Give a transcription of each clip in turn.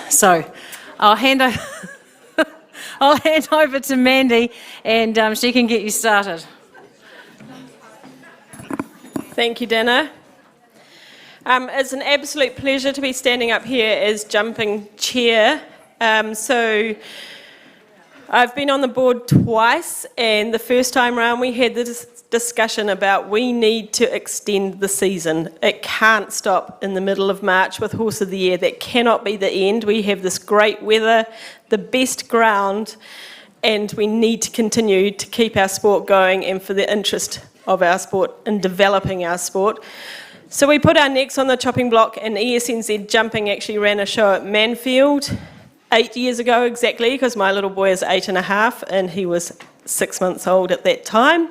So I'll hand over to Mandy and she can get you started. Thank you, Dana. It's an absolute pleasure to be standing up here as jumping chair. So I've been on the board twice, and the first time round we had this discussion about we need to extend the season. It can't stop in the middle of March with Horse of the Year. That cannot be the end. We have this great weather, the best ground, and we need to continue to keep our sport going and for the interest of our sport in developing our sport. So we put our necks on the chopping block, and ESNZ Jumping actually ran a show at Manfield 8 years ago exactly, because my little boy is 8.5 and he was 6 months old at that time.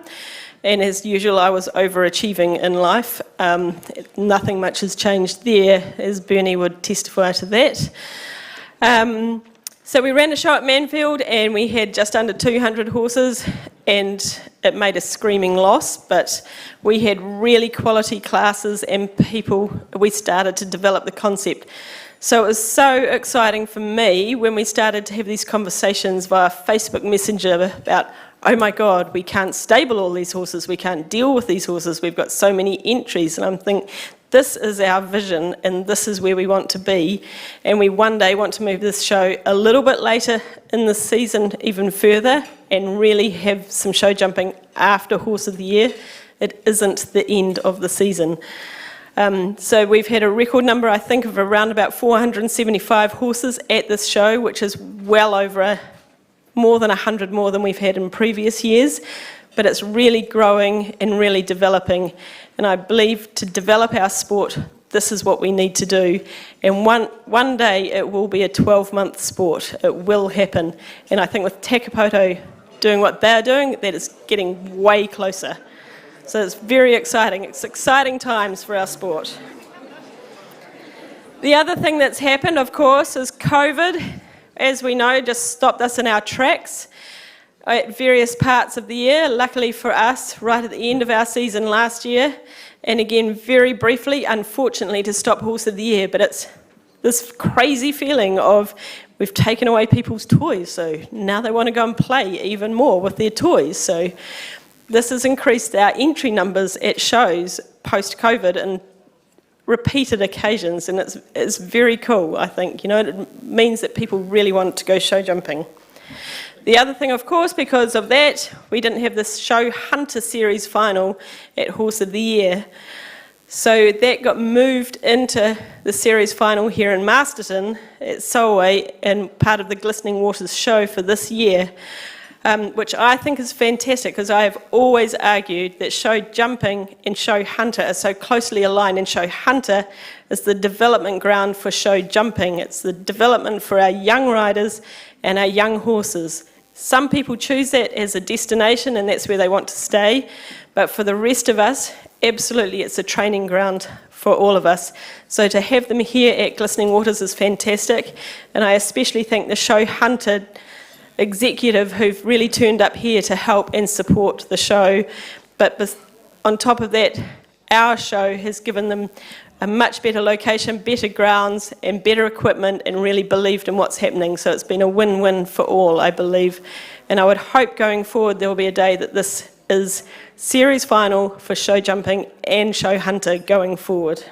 And as usual, I was overachieving in life. Nothing much has changed there, as Bernie would testify to that. So we ran a show at Manfield and we had just under 200 horses, and it made a screaming loss, but we had really quality classes and we started to develop the concept. So it was so exciting for me when we started to have these conversations via Facebook Messenger about, oh my God, we can't stable all these horses, we can't deal with these horses, we've got so many entries. And I'm thinking, this is our vision and this is where we want to be. And we one day want to move this show a little bit later in the season even further and really have some show jumping after Horse of the Year. It isn't the end of the season. So we've had a record number, I think, of around about 475 horses at this show, which is well over more than 100 more than we've had in previous years. But it's really growing and really developing. And I believe to develop our sport, this is what we need to do. And one day it will be a 12-month sport. It will happen. And I think with Takapoto doing what they're doing, that is getting way closer. So it's very exciting. It's exciting times for our sport. The other thing that's happened, of course, is COVID, as we know, just stopped us in our tracks at various parts of the year. Luckily for us, right at the end of our season last year, and again, very briefly, unfortunately, to stop Horse of the Year, but it's this crazy feeling of we've taken away people's toys, so now they want to go and play even more with their toys. So this has increased our entry numbers at shows post-COVID in repeated occasions, and it's very cool, I think. You know, it means that people really want to go show jumping. The other thing, of course, because of that, we didn't have this Show Hunter Series final at Horse of the Year. So that got moved into the series final here in Masterton at Solway and part of the Glistening Waters show for this year. Which I think is fantastic, because I have always argued that show jumping and show hunter are so closely aligned, and show hunter is the development ground for show jumping. It's the development for our young riders and our young horses. Some people choose that as a destination and that's where they want to stay, but for the rest of us, absolutely it's a training ground for all of us. So to have them here at Glistening Waters is fantastic, and I especially thank the show hunter executive who've really turned up here to help and support the show. But on top of that, our show has given them a much better location, better grounds and better equipment, and really believed in what's happening. So it's been a win-win for all, I believe. And I would hope going forward there will be a day that this is series final for show jumping and show hunter going forward.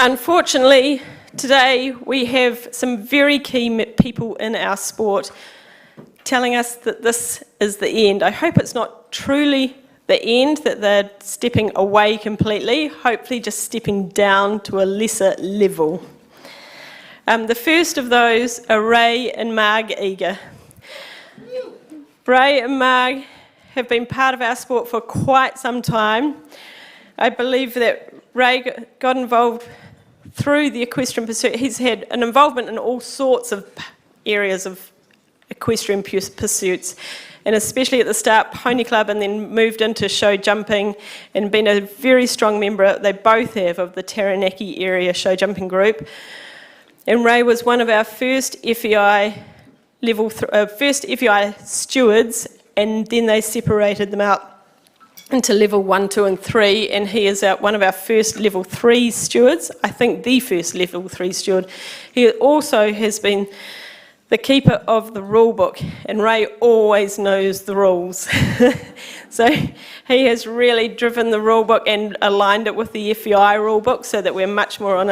Unfortunately, today we have some very key people in our sport telling us that this is the end. I hope it's not truly the end, that they're stepping away completely, hopefully just stepping down to a lesser level. The first of those are Ray and Marg Eager. Ray and Marg have been part of our sport for quite some time. I believe that Ray got involved through the equestrian pursuit. He's had an involvement in all sorts of areas of equestrian pursuits, and especially at the start, Pony Club, and then moved into show jumping and been a very strong member, they both have, of the Taranaki area show jumping group. And Ray was one of our first FEI stewards, and then they separated them out into level 1, 2 and 3, and he is one of our first level 3 stewards, I think the first level 3 steward. He also has been the keeper of the rule book, and Ray always knows the rules. So he has really driven the rule book and aligned it with the FEI rule book so that we're much more on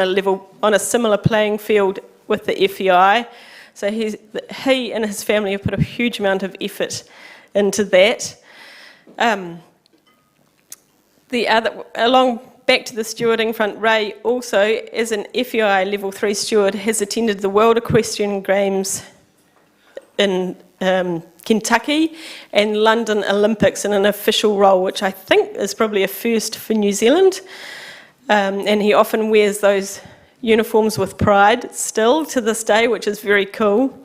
a similar playing field with the FEI. So he and his family have put a huge amount of effort into that. Back to the stewarding front, Ray also, as an FEI Level 3 steward, has attended the World Equestrian Games in Kentucky and London Olympics in an official role, which I think is probably a first for New Zealand. And he often wears those uniforms with pride still to this day, which is very cool.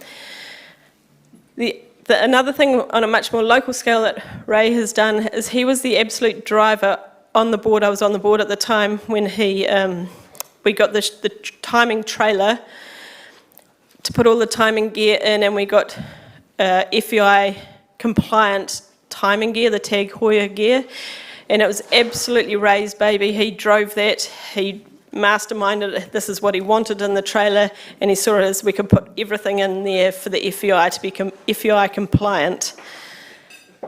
Another thing on a much more local scale that Ray has done is he was the absolute driver on the board. I was on the board at the time when we got the timing trailer to put all the timing gear in, and we got FEI compliant timing gear, the Tag Heuer gear, and it was absolutely Ray's baby. He drove that, he masterminded it. This is what he wanted in the trailer, and he saw it as we could put everything in there for the FEI to be FEI compliant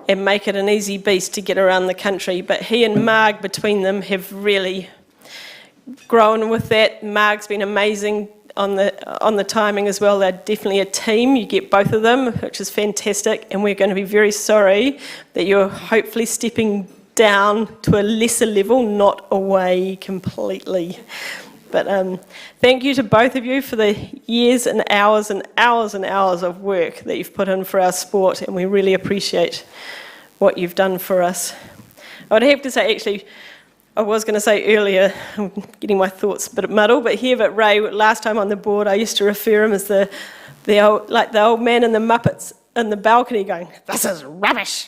and make it an easy beast to get around the country. But he and Marg, between them, have really grown with that. Marg's been amazing on the timing as well. They're definitely a team. You get both of them, which is fantastic, and we're going to be very sorry that you're hopefully stepping down to a lesser level, not away completely. But thank you to both of you for the years and hours and hours and hours of work that you've put in for our sport, and we really appreciate what you've done for us. I would have to say, actually, I was going to say earlier, I'm getting my thoughts a bit muddled, but here at Ray, last time on the board, I used to refer him as the old man in the Muppets in the balcony going, "This is rubbish."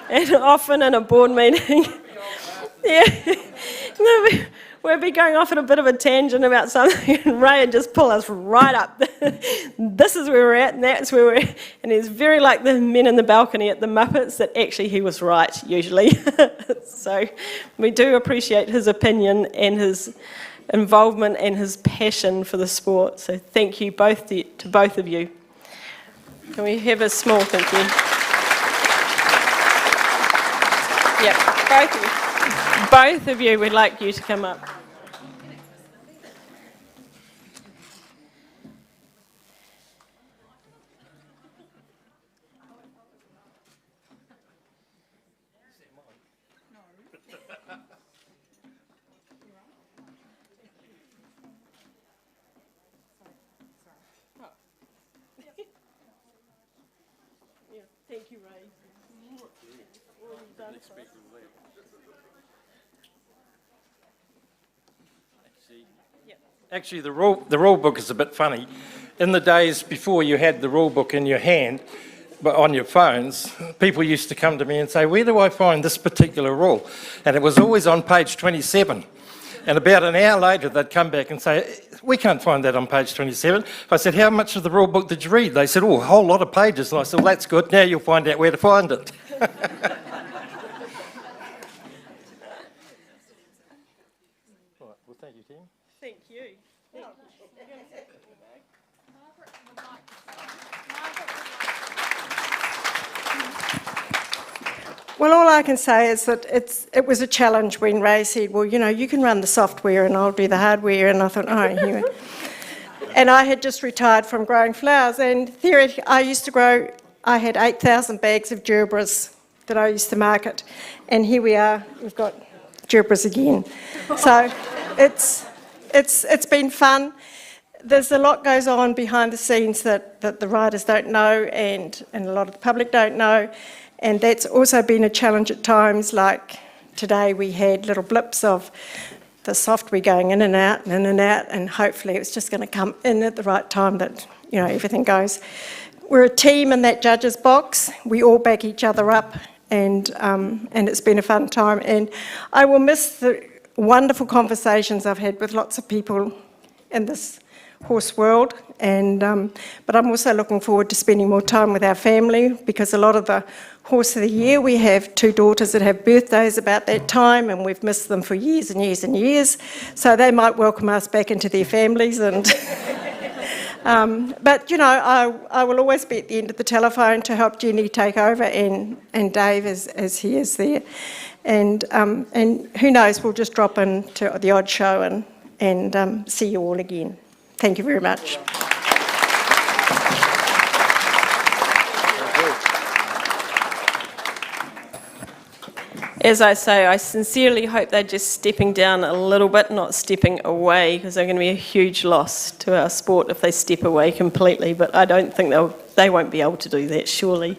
And often in a board meeting, we'd be going off at a bit of a tangent about something, and Ray would just pull us right up. This is where we're at, and that's where we're at. And he's very like the men in the balcony at the Muppets, that actually he was right, usually. So we do appreciate his opinion and his involvement and his passion for the sport. So thank you both to both of you. Can we have a small thank you? Yeah, both of you, we'd like you to come up. Thank you, Ray. Actually, the rule book is a bit funny. In the days before you had the rule book in your hand, but on your phones, people used to come to me and say, "Where do I find this particular rule?" And it was always on page 27. And about an hour later, they'd come back and say, "We can't find that on page 27. I said, "How much of the rule book did you read?" They said, "Oh, a whole lot of pages." And I said, "Well, that's good. Now you'll find out where to find it." Well, thank you, Tim. Thank you. Well, all I can say is that it was a challenge when Ray said, "Well, you can run the software and I'll do the hardware." And I thought, oh, anyway. And I had just retired from growing flowers, and theoretically, I had 8,000 bags of gerbras that I used to market. And here we are, we've got gerbras again. So it's been fun. There's a lot goes on behind the scenes that the riders don't know, and a lot of the public don't know. And that's also been a challenge at times, like today we had little blips of the software going in and out and in and out, and hopefully it's just going to come in at the right time that, everything goes. We're a team in that judges box. We all back each other up, and it's been a fun time. And I will miss the wonderful conversations I've had with lots of people in this horse world. But I'm also looking forward to spending more time with our family, because a lot of the horse of the year, we have 2 daughters that have birthdays about that time, and we've missed them for years and years and years. So they might welcome us back into their families. And but I will always be at the end of the telephone to help Jenny take over, and Dave as he is there. And who knows, we'll just drop in to the odd show and see you all again. Thank you very much. As I say, I sincerely hope they're just stepping down a little bit, not stepping away, because they're going to be a huge loss to our sport if they step away completely. But I don't think they won't be able to do that, surely.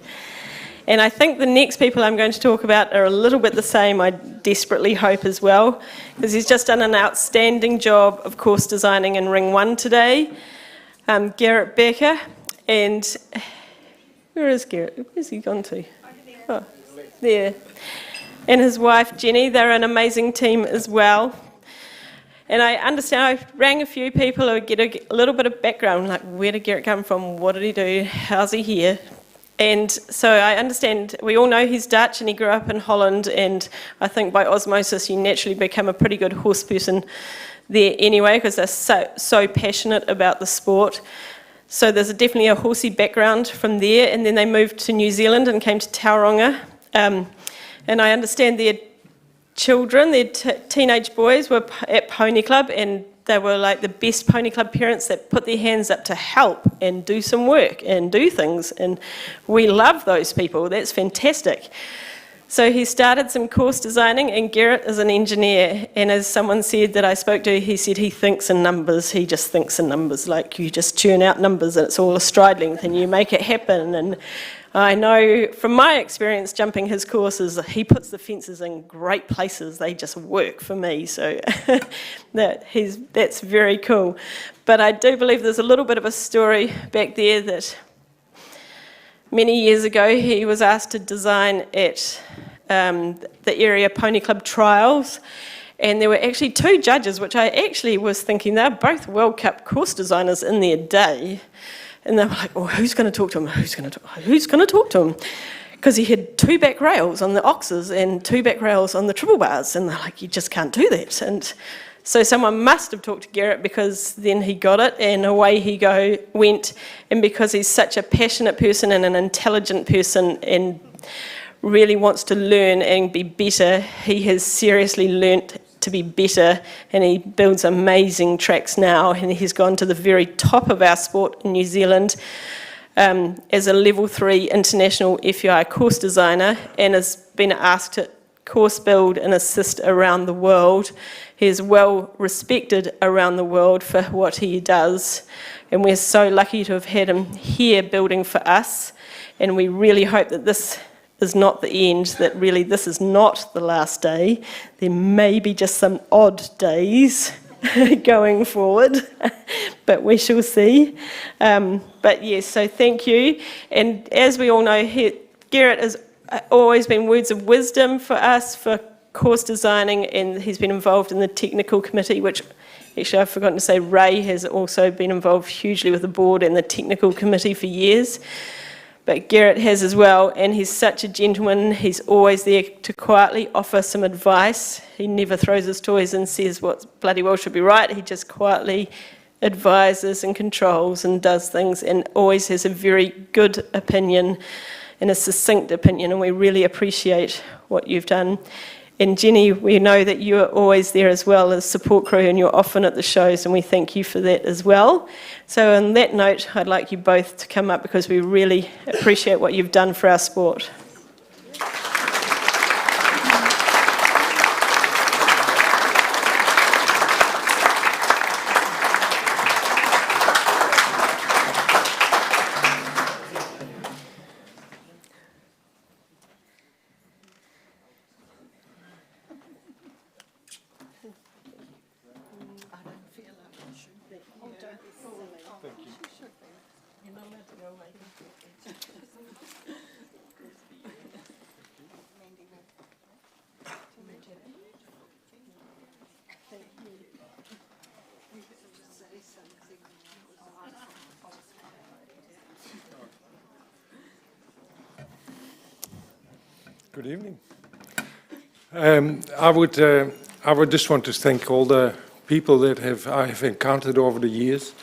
And I think the next people I'm going to talk about are a little bit the same, I desperately hope as well, because he's just done an outstanding job of course designing in Ring 1 today. Garrett Becker, and where is Garrett? Where's he gone to? Oh, there. And his wife Jenny, they're an amazing team as well. And I understand, I rang a few people who get a little bit of background, like where did Garrett come from, what did he do, how's he here? And so I understand, we all know he's Dutch and he grew up in Holland, and I think by osmosis you naturally become a pretty good horse person there anyway, because they're so passionate about the sport. So there's definitely a horsey background from there, and then they moved to New Zealand and came to Tauranga. And I understand their children, their teenage boys were at Pony Club, and they were like the best Pony Club parents that put their hands up to help and do some work and do things. And we love those people. That's fantastic. So he started some course designing, and Garrett is an engineer. And as someone said that I spoke to, he said he thinks in numbers. He just thinks in numbers, like you just churn out numbers and it's all a stride length and you make it happen. And I know from my experience jumping his courses, he puts the fences in great places. They just work for me, so that's very cool. But I do believe there's a little bit of a story back there that many years ago he was asked to design at the area Pony Club trials, and there were actually 2 judges, which I actually was thinking they're both World Cup course designers in their day. And they were like, well, who's going to talk to him? Who's going to talk to him? Because he had 2 back rails on the oxes and 2 back rails on the triple bars. And they're like, you just can't do that. And so someone must have talked to Garrett, because then he got it and away he went. And because he's such a passionate person and an intelligent person and really wants to learn and be better, he has seriously learnt to be better, and he builds amazing tracks now, and he's gone to the very top of our sport in New Zealand as a level 3 international FEI course designer, and has been asked to course build and assist around the world. He is well respected around the world for what he does, and we're so lucky to have had him here building for us, and we really hope that this is not the end, that really this is not the last day. There may be just some odd days going forward, but we shall see. But yes, so thank you. And as we all know, Garrett has always been words of wisdom for us for course designing, and he's been involved in the technical committee, which actually I've forgotten to say Ray has also been involved hugely with the board and the technical committee for years. But Garrett has as well, and he's such a gentleman. He's always there to quietly offer some advice. He never throws his toys and says what bloody well should be right. He just quietly advises and controls and does things, and always has a very good opinion and a succinct opinion, and we really appreciate what you've done. And Jenny, we know that you are always there as well as support crew, and you're often at the shows, and we thank you for that as well. So on that note, I'd like you both to come up, because we really appreciate what you've done for our sport. Good evening. I would just want to thank all the people that I have encountered over the years.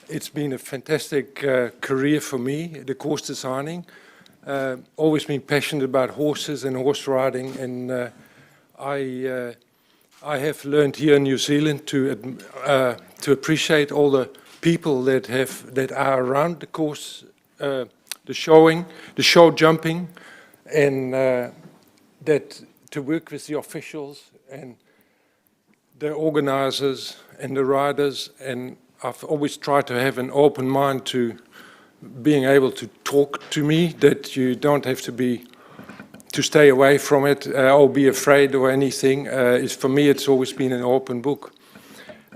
It's been a fantastic career for me, the course designing. Always been passionate about horses and horse riding, and I have learned here in New Zealand to appreciate all the people that are around the course, the show jumping, and that to work with the officials and the organizers and the riders, and I've always tried to have an open mind to being able to talk to me, that you don't have to stay away from it or be afraid or anything. For me, it's always been an open book.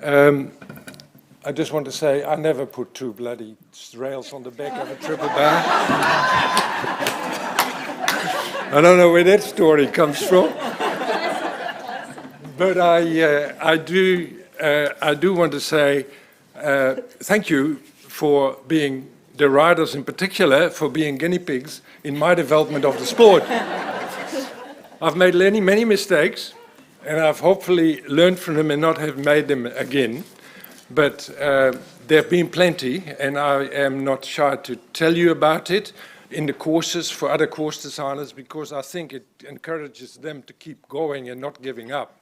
I just want to say I never put 2 bloody rails on the back of a triple bar. I don't know where that story comes from. But I do want to say thank you for being, the riders in particular, for being guinea pigs in my development of the sport. I've made many mistakes, and I've hopefully learned from them and not have made them again. But there have been plenty, and I am not shy to tell you about it in the courses for other course designers, because I think it encourages them to keep going and not giving up.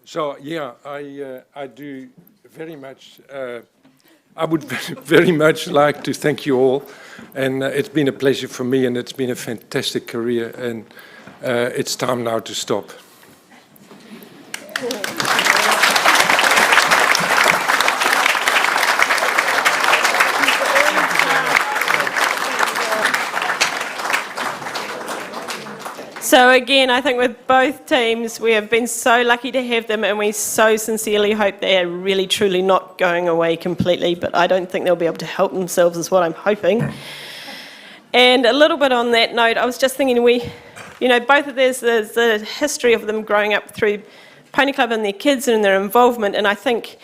So yeah, I do very much. I would very much like to thank you all, and it's been a pleasure for me, and it's been a fantastic career, and it's time now to stop. So again, I think with both teams, we have been so lucky to have them, and we so sincerely hope they are really truly not going away completely, but I don't think they'll be able to help themselves is what I'm hoping. And a little bit on that note, I was just thinking both of there's the history of them growing up through Pony Club and their kids and their involvement, and I think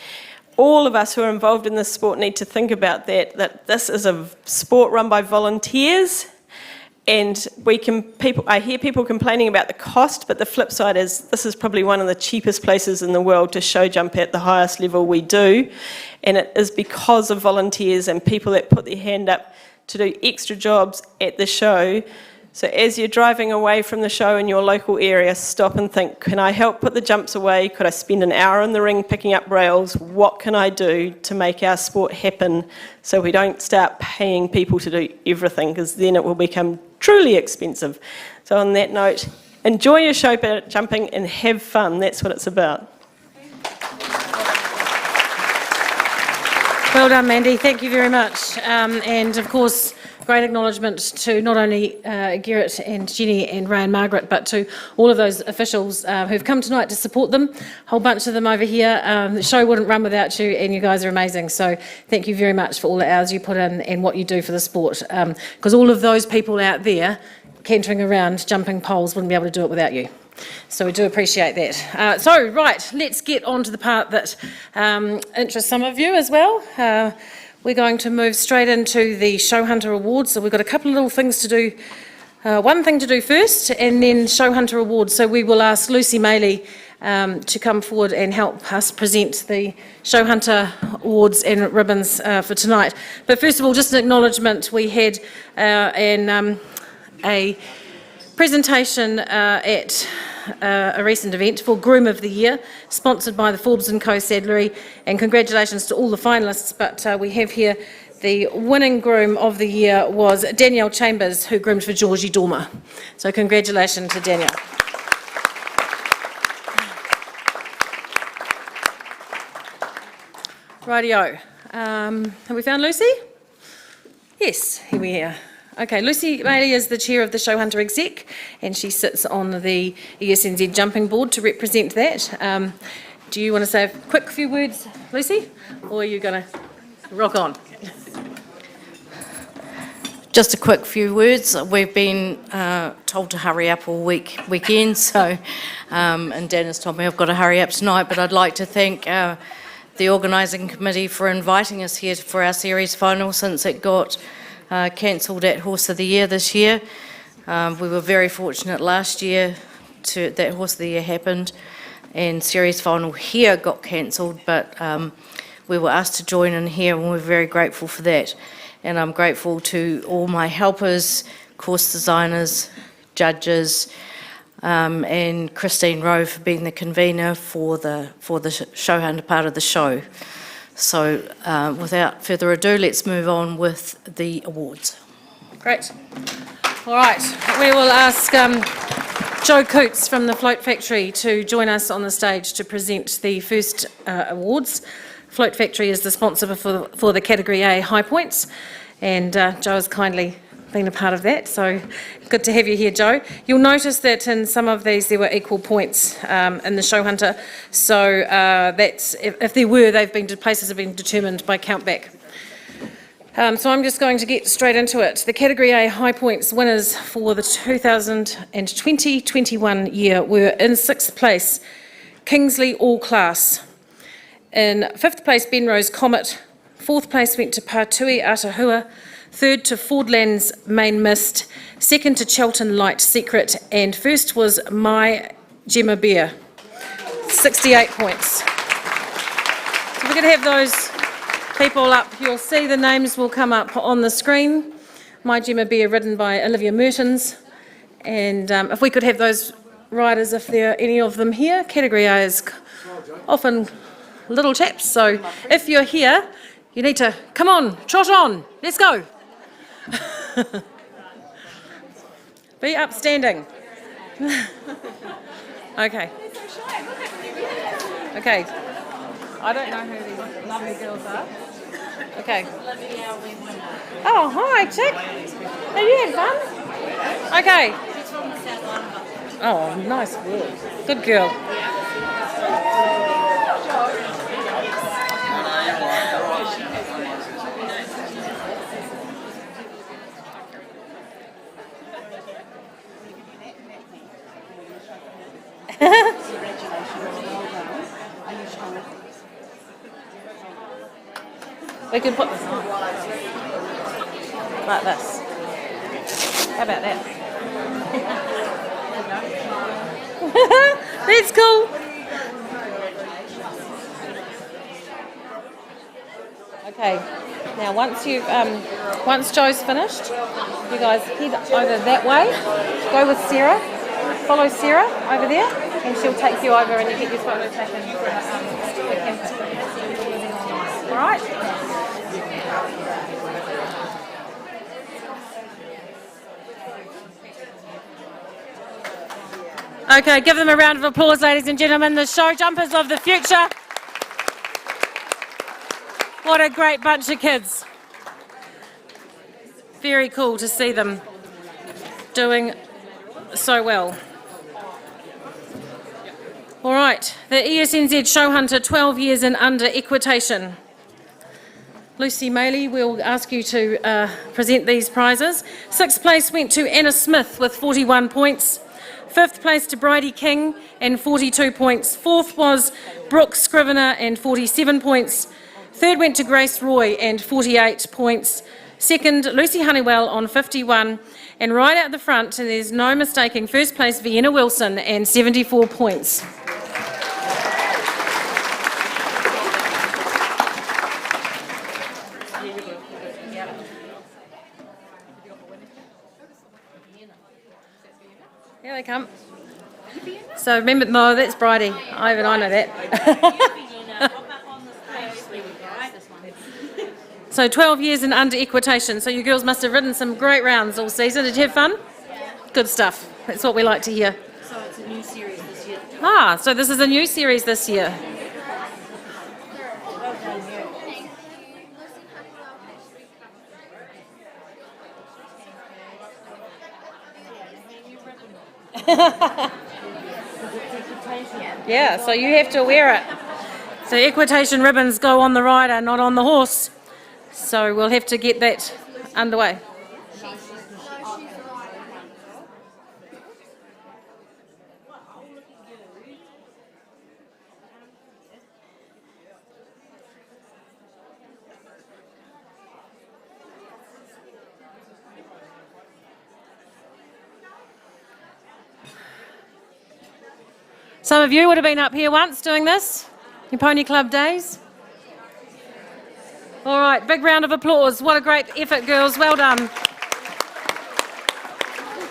all of us who are involved in this sport need to think about that this is a sport run by volunteers. And I hear people complaining about the cost, but the flip side is this is probably one of the cheapest places in the world to show jump at the highest level we do. And it is because of volunteers and people that put their hand up to do extra jobs at the show. So as you're driving away from the show in your local area, stop and think, can I help put the jumps away? Could I spend an hour in the ring picking up rails? What can I do to make our sport happen so we don't start paying people to do everything, because then it will become truly expensive. So on that note, enjoy your show jumping and have fun. That's what it's about. Well done, Mandy. Thank you very much. And of course, great acknowledgement to not only Garrett and Jenny and Ray and Margaret, but to all of those officials who've come tonight to support them. A whole bunch of them over here. The show wouldn't run without you, and you guys are amazing. So thank you very much for all the hours you put in and what you do for the sport. Because all of those people out there cantering around, jumping poles, wouldn't be able to do it without you. So we do appreciate that. So, right, let's get on to the part that interests some of you as well. We're going to move straight into the Show Hunter Awards. So we've got a couple of little things to do. One thing to do first, and then Show Hunter Awards. So we will ask Lucy Maley to come forward and help us present the Show Hunter Awards and ribbons for tonight. But first of all, just an acknowledgement. We had a presentation at a recent event for Groom of the Year, sponsored by the Forbes & Co Saddlery, and congratulations to all the finalists. But we have here the winning Groom of the Year was Danielle Chambers, who groomed for Georgie Dormer. So congratulations to Danielle. Rightio. Have we found Lucy? Yes, here we are. Okay, Lucy Maley is the chair of the Show Hunter Exec, and she sits on the ESNZ jumping board to represent that. Do you want to say a quick few words, Lucy, or are you going to rock on? Just a quick few words. We've been told to hurry up all weekend, so and Dan has told me I've got to hurry up tonight, but I'd like to thank the organising committee for inviting us here for our series final, since it got cancelled at Horse of the Year this year. We were very fortunate last year that Horse of the Year happened, and series final here got cancelled, but we were asked to join in here, and we're very grateful for that. And I'm grateful to all my helpers, course designers, judges, and Christine Rowe for being the convener for the show hunter part of the show. So without further ado, let's move on with the awards. Great. All right, we will ask Joe Coots from the Float Factory to join us on the stage to present the first awards. Float Factory is the sponsor for the Category A High Points, and Joe has kindly been a part of that, so good to have you here, Joe. You'll notice that in some of these there were equal points in the show hunter, so that's if there were, places have been determined by countback. So I'm just going to get straight into it. The Category A High Points winners for the 2020-21 year were in 6th place, Kingsley All Class. In 5th place, Benrose Comet. 4th place went to Pātui Atahua. 3rd to Fordlands Main Mist. 2nd to Chelton Light Secret. And 1st was My Gemma Beer, 68 points. So we're going to have those people up. You'll see the names will come up on the screen. My Gemma Beer, ridden by Olivia Mertens. And if we could have those riders, if there are any of them here. Category A is often little chaps, so if you're here, you need to come on, trot on, let's go. Be upstanding. Okay. Okay. I don't know who these lovely girls are. Okay. Oh, hi, chick. Have you had fun? Okay. Oh, nice work. Good girl. We can put this on. Like this. How about that? That's cool. Okay. Now once Joe's finished, you guys head over that way. Go with Sarah. Follow Sarah over there, and she'll take you over and you get your photo taken. All right? Okay, give them a round of applause, ladies and gentlemen, the show jumpers of the future. What a great bunch of kids. Very cool to see them doing so well. All right, the ESNZ Show Hunter 12 years and under equitation. Lucy Maley, we'll ask you to present these prizes. 6th place went to Anna Smith with 41 points. 5th place to Bridie King and 42 points. 4th was Brooke Scrivener and 47 points. 3rd went to Grace Roy and 48 points. 2nd, Lucy Honeywell on 51. And right out the front, and there's no mistaking, 1st place Vienna Wilson and 74 points. Here they come. So remember, no, that's Bridie. I know that. So 12 years and under equitation. So you girls must have ridden some great rounds all season. Did you have fun? Good stuff. That's what we like to hear. So it's a new series this year. Ah, so this is a new series this year. Yeah, so you have to wear it. So equitation ribbons go on the rider, not on the horse. So we'll have to get that underway. Some of you would have been up here once doing this, your pony club days. All right, big round of applause. What a great effort, girls. Well done.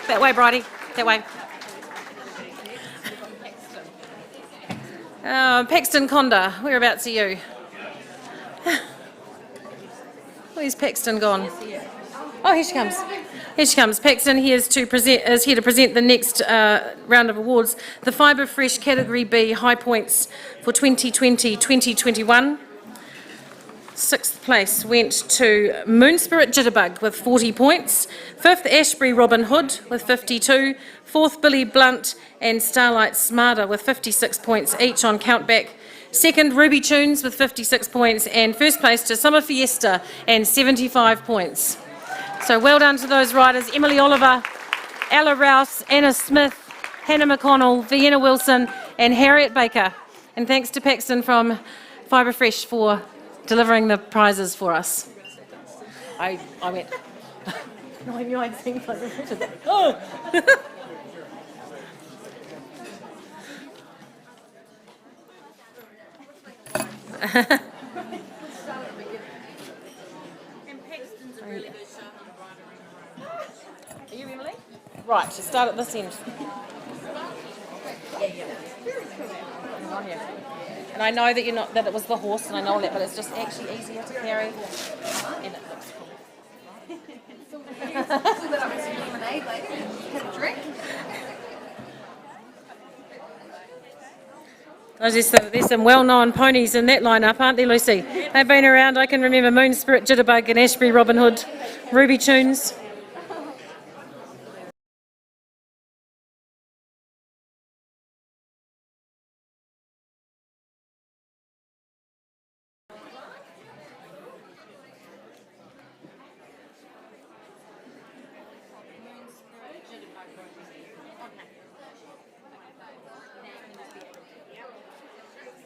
That way, Bridie. That way. Paxton Conda, whereabouts are you? Where's Paxton gone? Oh, here she comes. Here she comes. Paxton is here to present the next round of awards. The Fibre Fresh Category B High Points for 2020-2021. Sixth place went to Moon Spirit Jitterbug with 40 points. Fifth, Ashbury Robin Hood with 52. Fourth, Billy Blunt and Starlight Smarter with 56 points each on countback. Second, Ruby Tunes with 56 points. And first place to Summer Fiesta and 75 points. So well done to those riders, Emily Oliver, Ella Rouse, Anna Smith, Hannah McConnell, Vienna Wilson and Harriet Baker. And thanks to Paxton from Fibre Fresh for delivering the prizes for us. I went, no, I knew I'd seen Fibre Fresh. Oh! Are you Emily? Right, to start at this end. On here. And I know that you're not that it was the horse, and I know all that, but it's just actually easier to carry. And it looks cool. There's some well-known ponies in that lineup, aren't there, Lucy? They've been around. I can remember Moon Spirit Jitterbug and Ashbury Robin Hood, Ruby Tunes.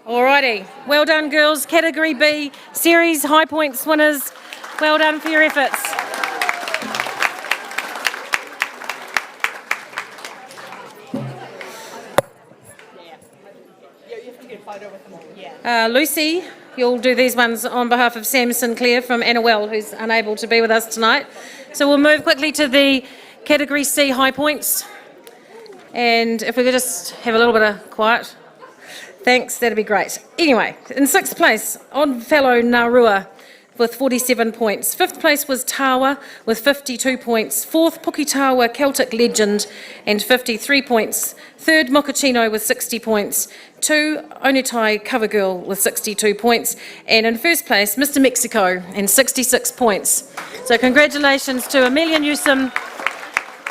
Alrighty, well done girls, Category B, Series High Points winners, well done for your efforts. Lucy, you'll do these ones on behalf of Sam Sinclair from Annawell, who's unable to be with us tonight. So we'll move quickly to the Category C High Points. And if we could just have a little bit of quiet. Thanks, that'd be great. Anyway, in sixth place, Oddfellow Narua with 47 points. Fifth place was Tawa with 52 points. Fourth, Pukitawa Celtic Legend and 53 points. Third, Mochaccino with 60 points. Two, Onutai Covergirl with 62 points. And in first place, Mr Mexico and 66 points. So congratulations to Amelia Newsom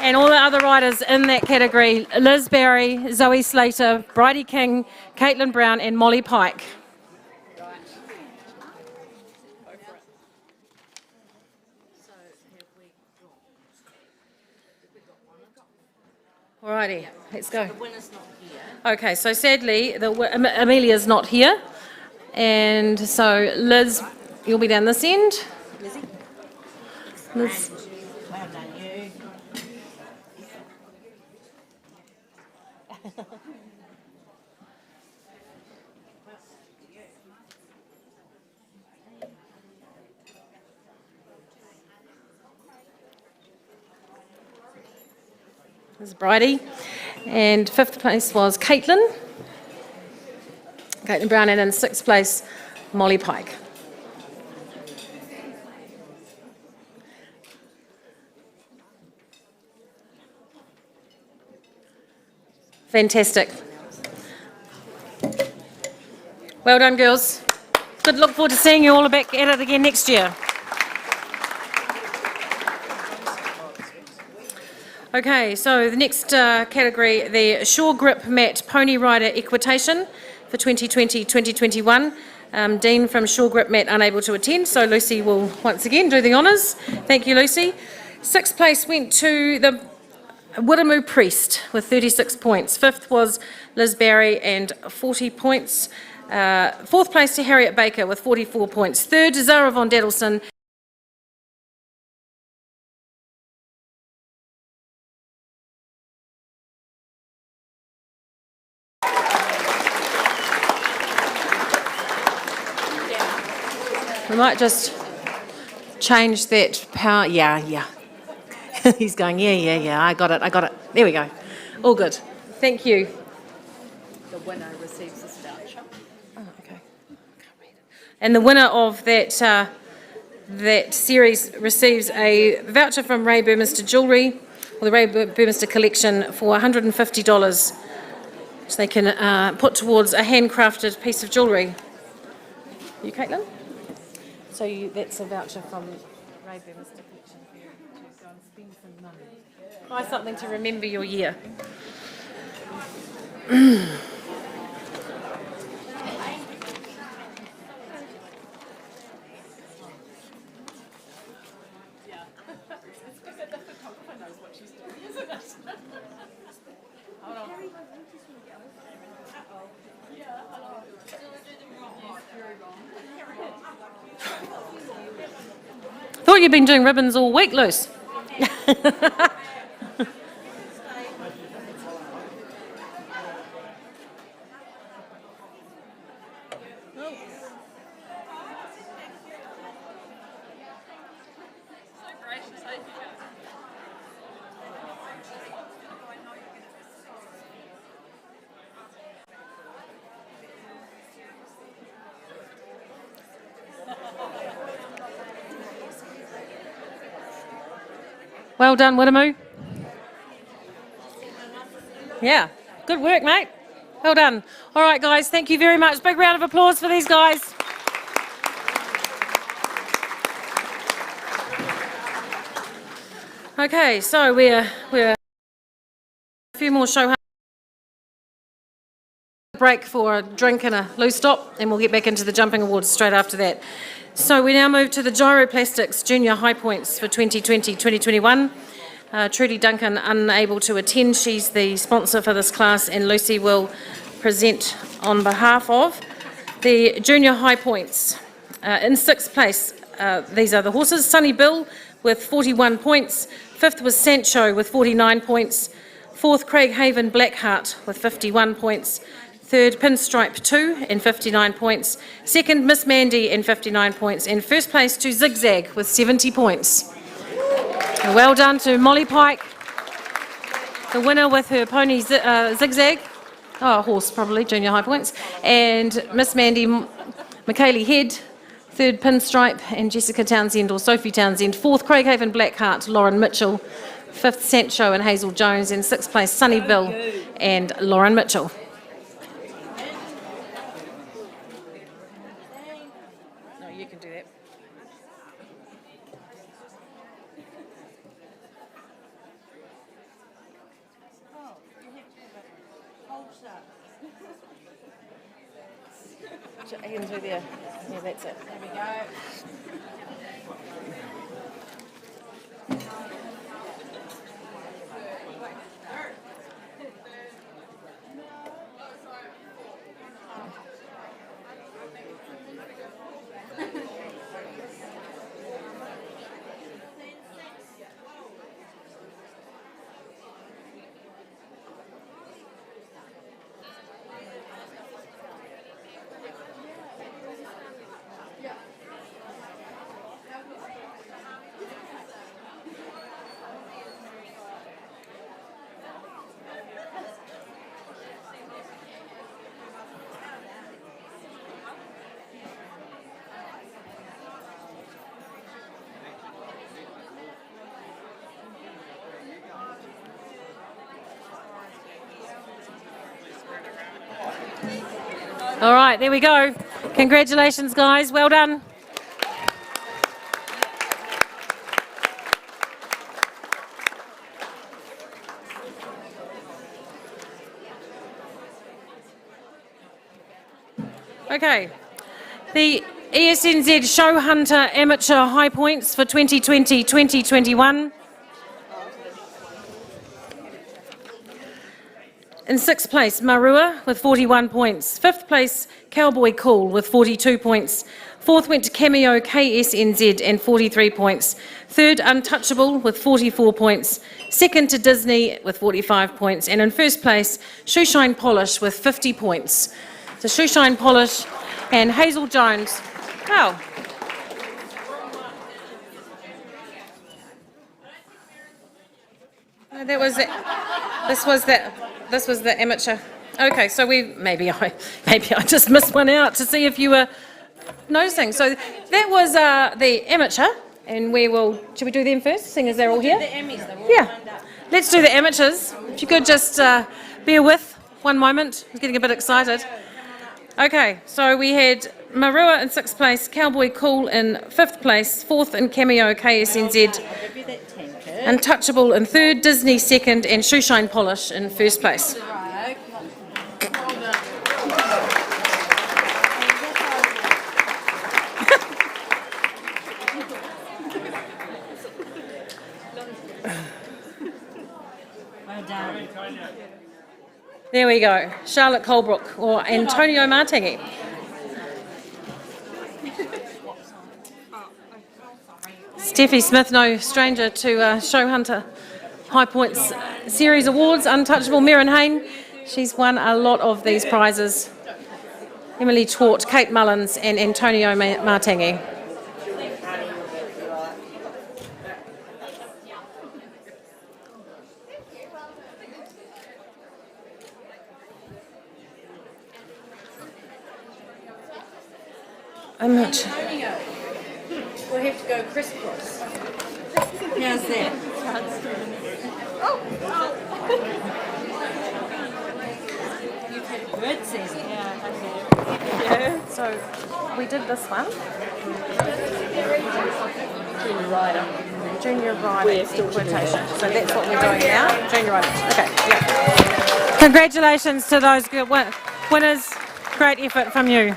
and all the other riders in that category, Liz Barry, Zoe Slater, Bridie King, Caitlin Brown and Molly Pike. Alrighty, let's go. The winner's not here. Okay, so sadly, Amelia's not here. And so Liz, you'll be down this end. Liz. Well done, you. This is Bridie. And fifth place was Caitlin Brown, and in sixth place, Molly Pike. Fantastic. Well done, girls. Good, look forward to seeing you all back at it again next year. Okay, so the next category, the Shore Grip Mat Pony Rider Equitation for 2020-2021. Dean from Shore Grip Mat unable to attend, so Lucy will once again do the honours. Thank you, Lucy. Sixth place went to the Widdamoo Priest with 36 points. Fifth was Liz Barry and 40 points. Fourth place to Harriet Baker with 44 points. Third, Zara von Dadelson. We might just change that power. Yeah. He's going, yeah. I got it. There we go. All good. Thank you. The winner receives this voucher. Oh, okay. And the winner of that series receives a voucher from Ray Burmester Jewellery, or the Ray Burmester Collection, for $150, which they can put towards a handcrafted piece of jewellery. You, Caitlin? So that's a voucher from Ray Burmester Collection for you to go and spend some money. Buy something to remember your year. Thought you'd been doing ribbons all week, Luce. Well done, Whittamoo. Yeah, good work, mate. Well done. All right, guys, thank you very much. Big round of applause for these guys. Okay, so we're a few more show break for a drink and a loose stop, and we'll get back into the jumping awards straight after that. So we now move to the Gyroplastics Junior High Points for 2020-2021. Trudy Duncan unable to attend. She's the sponsor for this class, and Lucy will present on behalf of the Junior High Points. In sixth place, these are the horses. Sunny Bill with 41 points. Fifth was Sancho with 49 points. Fourth, Craighaven Blackheart with 51 points. Third, Pinstripe 2 and 59 points. Second, Miss Mandy and 59 points. And first place to Zigzag with 70 points. And well done to Molly Pike, the winner with her pony Zigzag. Oh, horse probably, Junior High Points. And Miss Mandy McKaylee Head. Third, Pinstripe and Jessica Townsend or Sophie Townsend. Fourth, Craighaven Blackheart, Lauren Mitchell. Fifth, Sancho and Hazel Jones. And sixth place, Sunny Bill and Lauren Mitchell. No, you can do that. Hands with you. Yeah, that's it. There we go. All right, there we go. Congratulations, guys. Well done. Okay. The ESNZ Show Hunter Amateur High Points for 2020-2021. In sixth place, Marua with 41 points. Fifth place, Cowboy Cool with 42 points. Fourth went to Cameo KSNZ and 43 points. Third, Untouchable with 44 points. Second to Disney with 45 points. And in first place, Shoeshine Polish with 50 points. So Shoeshine Polish and Hazel Jones. Oh, No, that was it. This was the amateur. Okay, so maybe I just missed one out to see if you were noticing. So that was the amateur, and should we do them first, seeing as they're all here? Yeah, let's do the amateurs. If you could just bear with one moment. I'm getting a bit excited. Okay, so we had Marua in 6th place, Cowboy Cool in 5th place, 4th in Cameo KSNZ, Untouchable in 3rd, Disney 2nd, and Shoeshine Polish in 1st place. There we go. Charlotte Colebrook or Antonio Martangi. Steffi Smith, no stranger to Show Hunter High Points Series Awards. Untouchable, Merrin Hain. She's won a lot of these prizes. Emily Twort, Kate Mullins and Antonio Martangi. I'm not sure. We'll have to go crisscross. How's that? You've had a good season. Yeah. So we did this one. Junior rider equitation. So that's what we're doing now. Junior rider. Okay. Yeah. Congratulations to those winners. Great effort from you.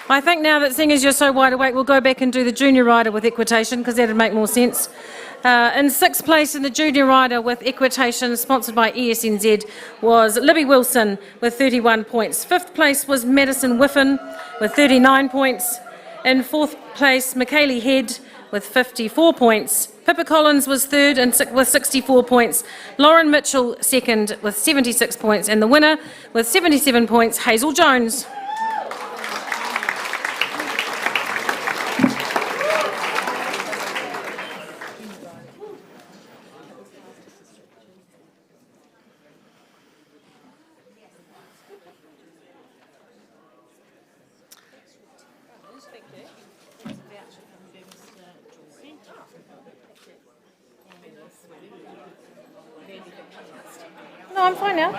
I think now that seeing as you're so wide awake, we'll go back and do the junior rider with equitation because that'd make more sense. In 6th place in the junior rider with equitation, sponsored by ESNZ, was Libby Wilson with 31 points. 5th place was Madison Whiffen with 39 points. In 4th place, Michaeli Head with 54 points. Pippa Collins was 3rd with 64 points. Lauren Mitchell 2nd with 76 points. And the winner with 77 points, Hazel Jones. No, I'm fine now.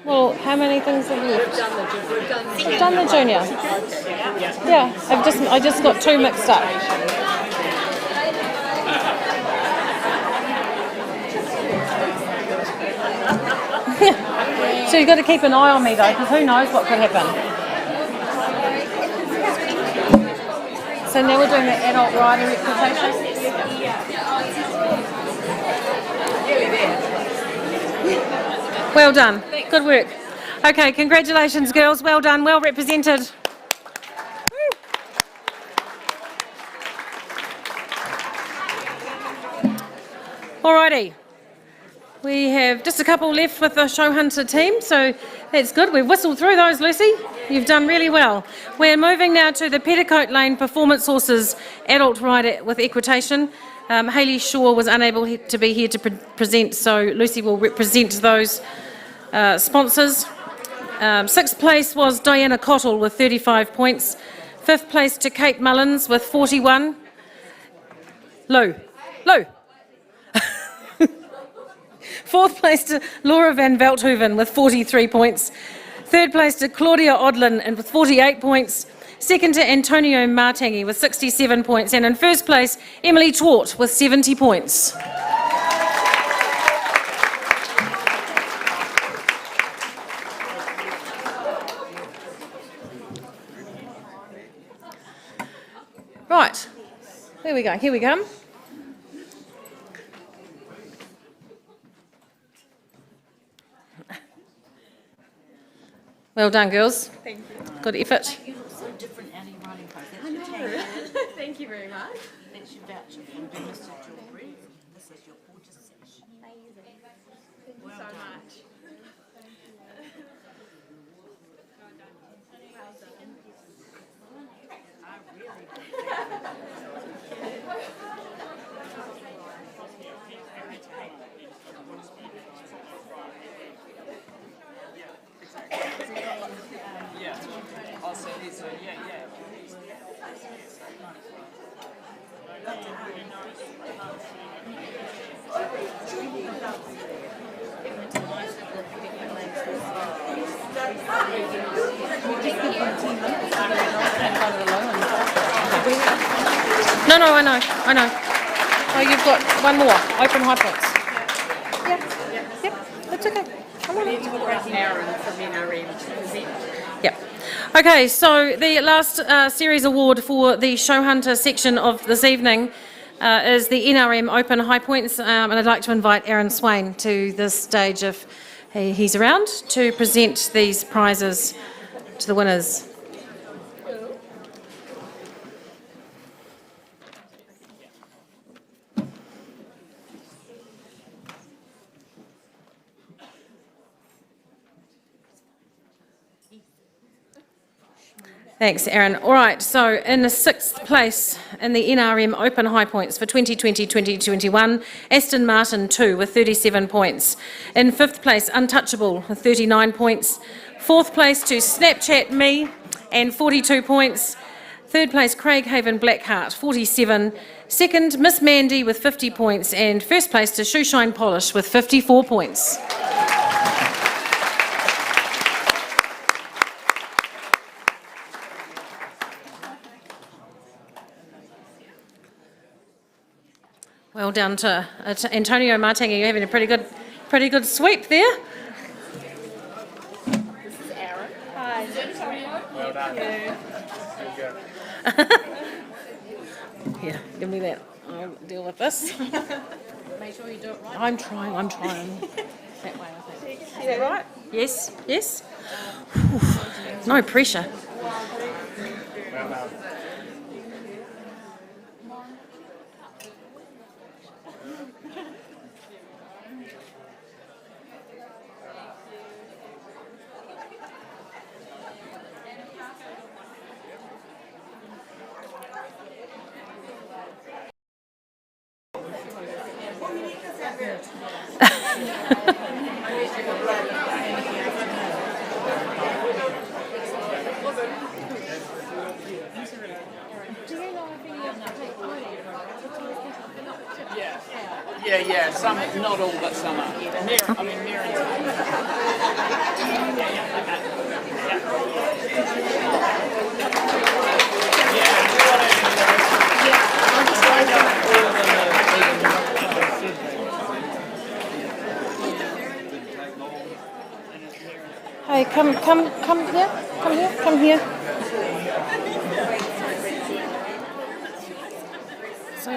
Well, how many things have you? We've done the junior. Yeah, I just got 2 mixed up. So you've got to keep an eye on me though, because who knows what could happen. So now we're doing the adult rider equitation. Well done. Good work. Okay, congratulations, girls. Well done. Well represented. Alrighty. We have just a couple left with the Show Hunter team, so that's good. We've whistled through those, Lucy. You've done really well. We're moving now to the Petticoat Lane Performance Horses Adult Rider with Equitation. Hayley Shaw was unable to be here to present, so Lucy will represent those sponsors. 6th place was Diana Cottle with 35 points. 5th place to Kate Mullins with 41. Lou. 4th place to Laura van Velthoven with 43 points. 3rd place to Claudia Odlin and with 48 points. 2nd to Antonio Martangi with 67 points. And in 1st place, Emily Twort with 70 points. Right, here we go. Well done, girls. Thank you. Good effort. You look so different out of your riding clothes. I know. Thank you very much. That's your voucher from Mr. Jewellery. This is your gorgeous sash. Amazing. Thank you so much. I really No, I know. Oh, you've got one more, open high points. Yep, that's okay. Come on. Yep. Okay, so the last series award for the show hunter section of this evening is the NRM Open High Points, and I'd like to invite Aaron Swain to this stage if he's around to present these prizes to the winners. Thanks, Aaron. All right, so in the 6th place in the NRM Open High Points for 2020-2021, Aston Martin 2 with 37 points. In 5th place, Untouchable with 39 points. 4th place to Snapchat Me and 42 points. 3rd place, Craighaven Blackheart, 47. 2nd, Miss Mandy with 50 points. And 1st place to Shoeshine Polish with 54 points. Well done to Antonio Martingi. You're having a pretty good sweep there. This is Aaron. Hi, Antonio. Well done. Yeah, give me that. I'll deal with this. Make sure you do it right. I'm trying. That way, I think. Is that right? Yes. Whew. No pressure. Well done. Yeah, some, not all, but some are. Mary's. Hey, come here. So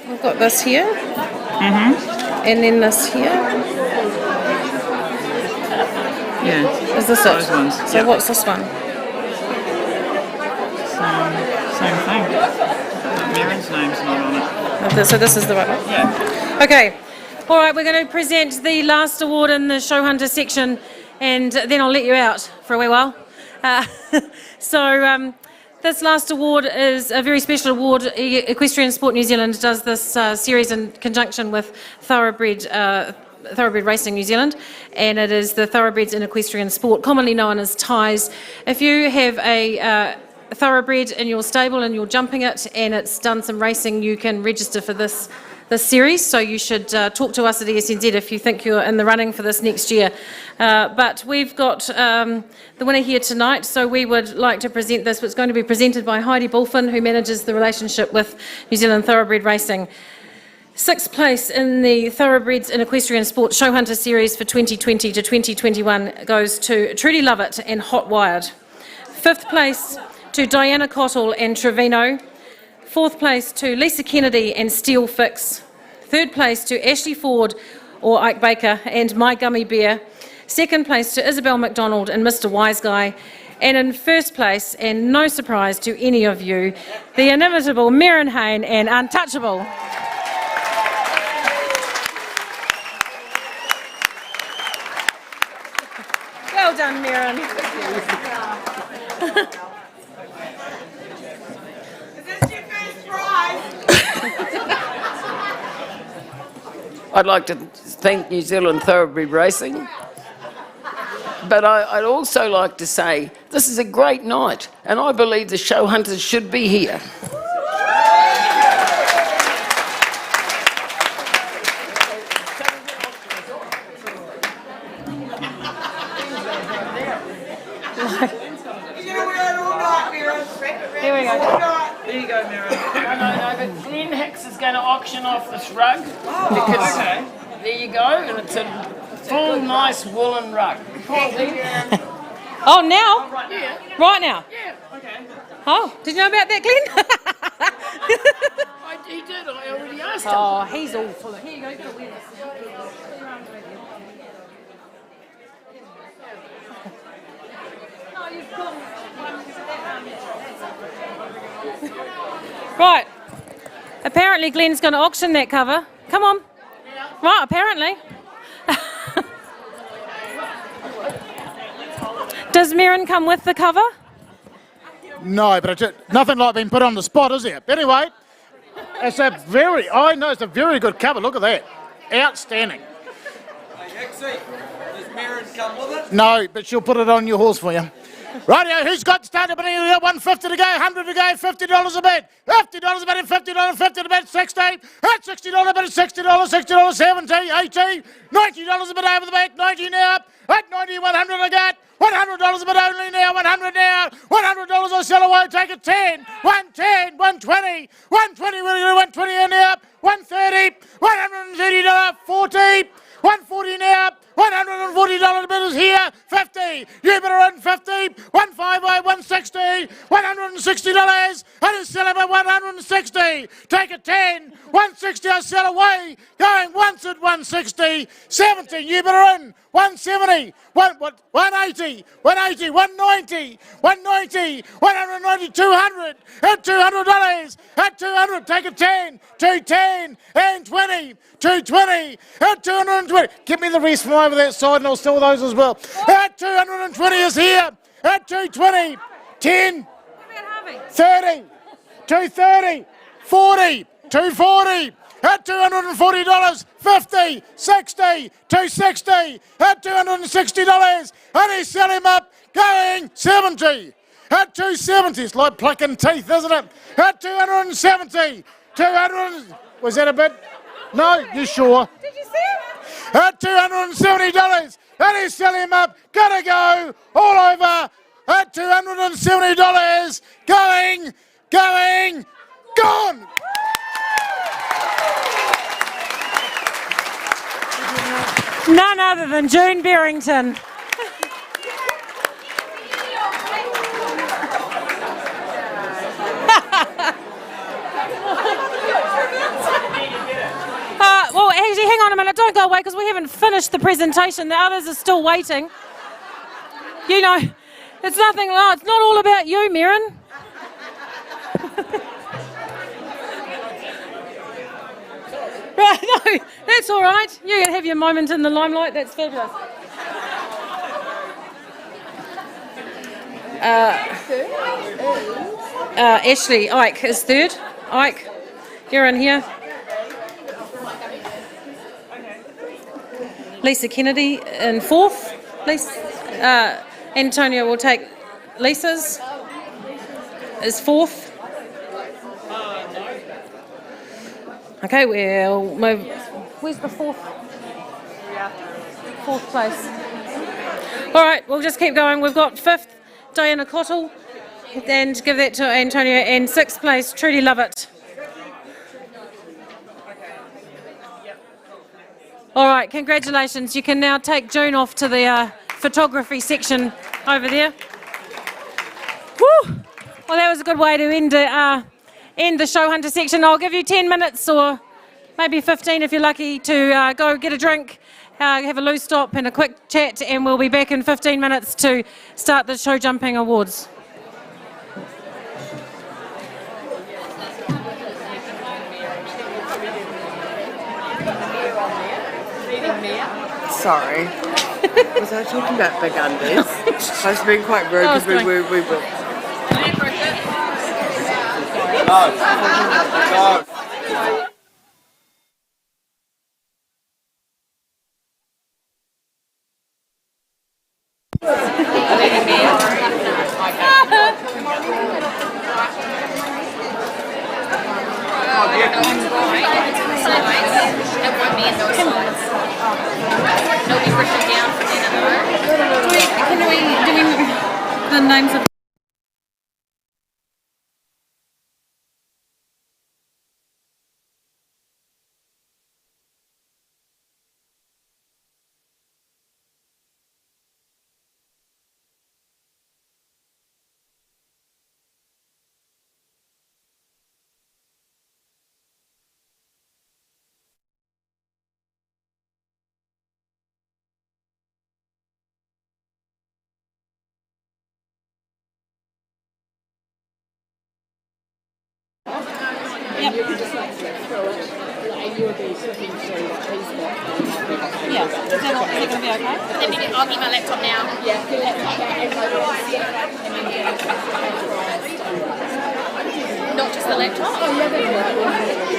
we've got this here, and then this here. Yeah. Is this Those it? ones, So yeah. what's this one? Same thing. Mary's name's not on it. So this is the right one? Yeah. Okay. All right, we're going to present the last award in the show hunter section, and then I'll let you out for a wee while. This last award is a very special award. Equestrian Sport New Zealand does this series in conjunction with Thoroughbred Racing New Zealand, and it is the Thoroughbreds in Equestrian Sport, commonly known as TIEs. If you have a thoroughbred in your stable and you're jumping it and it's done some racing, you can register for this series, so you should talk to us at ESNZ if you think you're in the running for this next year. But we've got the winner here tonight, so we would like to present this. It's going to be presented by Heidi Bulfin, who manages the relationship with New Zealand Thoroughbred Racing. 6th place in the Thoroughbreds in Equestrian Sport Show Hunter Series for 2020 to 2021 goes to Trudy Lovett and Hot Wired. 5th place to Diana Cottle and Trevino. 4th place to Lisa Kennedy and Steel Fix. 3rd place to Ashley Ford or Ike Baker and My Gummy Bear. 2nd place to Isabel McDonald and Mr. Wise Guy. And in 1st place, and no surprise to any of you, the inimitable Merrin Hain and Untouchable. Well done, Merrin. I'd like to thank New Zealand Thoroughbred Racing, But I'd also like to say this is a great night, and I believe the show hunters should be here. Here we go. There you go, Mira. No, but Glenn Hicks is going to auction off this rug. Because, there you go, and it's a full, nice woolen rug. Oh, now? Right now? Yeah, okay. Oh, did you know about that, Glenn? He did, I already asked him. Oh, he's all full of. Here you go. You've got to wear this. Right. Apparently Glenn's going to auction that cover. Come on. Right, apparently. Does Mirren come with the cover? No, but nothing like being put on the spot, is there? Anyway, it's a very good cover. Look at that. Outstanding. Does Mirren come with it? No, but she'll put it on your horse for you. Rightio, who's got started bidding? 150 to go, 100 to go, $50 a bid. $50 a bid, $50, 50 to bid, 60. At $60 a bid, $60, 70, 80, $90 a bid over the back, 90 now. At 90, 100 I got. $100 a bid only now, 100 now. $100 I sell away, take it 10, 110, 120, 120, 120 in now. 130, $130, 40, 140 now. $140 bid is here, 50. You better in 50. 150, 160, $160. I just sell it at 160. Take it 10. 160 I sell away. Going once at 160. 70. You better in. 170. 180. 180. 190. 190. 190. 200. At $200. At 200. Take it 10. 210 and 20. 220. At 220. Give me the rest from over that side and I'll sell those as well. At 220 is here. At 220. 10. 30. 230. 40. 240. At $240. 50. 60. 260. At $260. And he's selling him up. Going 70. At 270. It's like plucking teeth, isn't it? At 270. 200. Was that a bit? No, you sure? Did you see it? At $270, and he's selling him up. Gotta go all over at $270. Going, gone. None other than June Berrington. Well, actually, hang on a minute. Don't go away because we haven't finished the presentation. The others are still waiting. You know, it's nothing. Oh, it's not all about you, Mirren. Right, no, that's all right. You can have your moment in the limelight. That's fabulous. Ashley Ike is third. Ike, you're in here. Lisa Kennedy in fourth. Antonio will take Lisa's. Is fourth. Okay, we'll move. Where's the fourth? Fourth place. All right, we'll just keep going. We've got fifth, Diana Cottle, and give that to Antonio. And sixth place, Trudy Lovett. All right, congratulations. You can now take June off to the photography section over there. Woo! Well, that was a good way to end the show hunter section. I'll give you 10 minutes or maybe 15 if you're lucky to go get a drink, have a loose stop and a quick chat, and we'll be back in 15 minutes to start the show jumping awards. Sorry. Was I talking about big unders? I was being quite rude because we were. No. the names of Yep. Yeah. Is that going to be okay? I'll get my laptop now. Not just the laptop? Oh, yeah,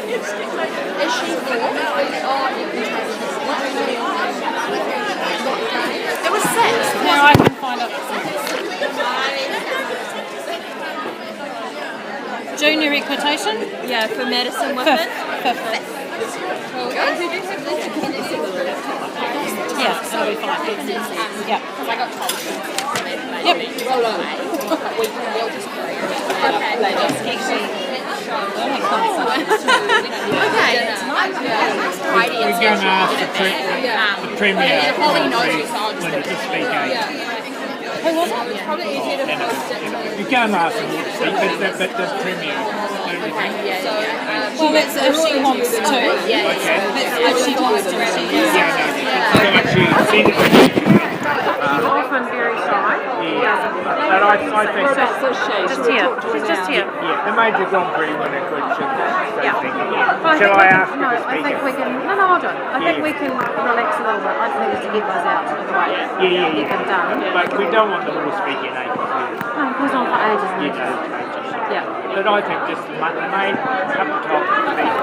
is she full? There was 6. No, I can find it. Junior equitation? Yeah, for medicine with it. Fifth. Yeah, that'll be fine. Yeah. Because I got told. Yep. Roll away. We can just okay. Tidy and We're going to ask the Premier Holly knows you, so I'll just when to speak out. Who was it? It's probably easier to post it. You can't ask them to speak, but the Premier. Well, that's if she wants to. That's if she wants to. She's often very shy. But I think Just here. She's just here. the Major Grand Prix winner could should Well, Shall I ask her no, to I speak think it? we can. No, I'll do it. I think we can relax a little bit. I just needed to get those out of the way. Get them done. But we don't want them all speaking ages. No, it goes on for ages and ages. Yeah. But I think just the main up the top speak.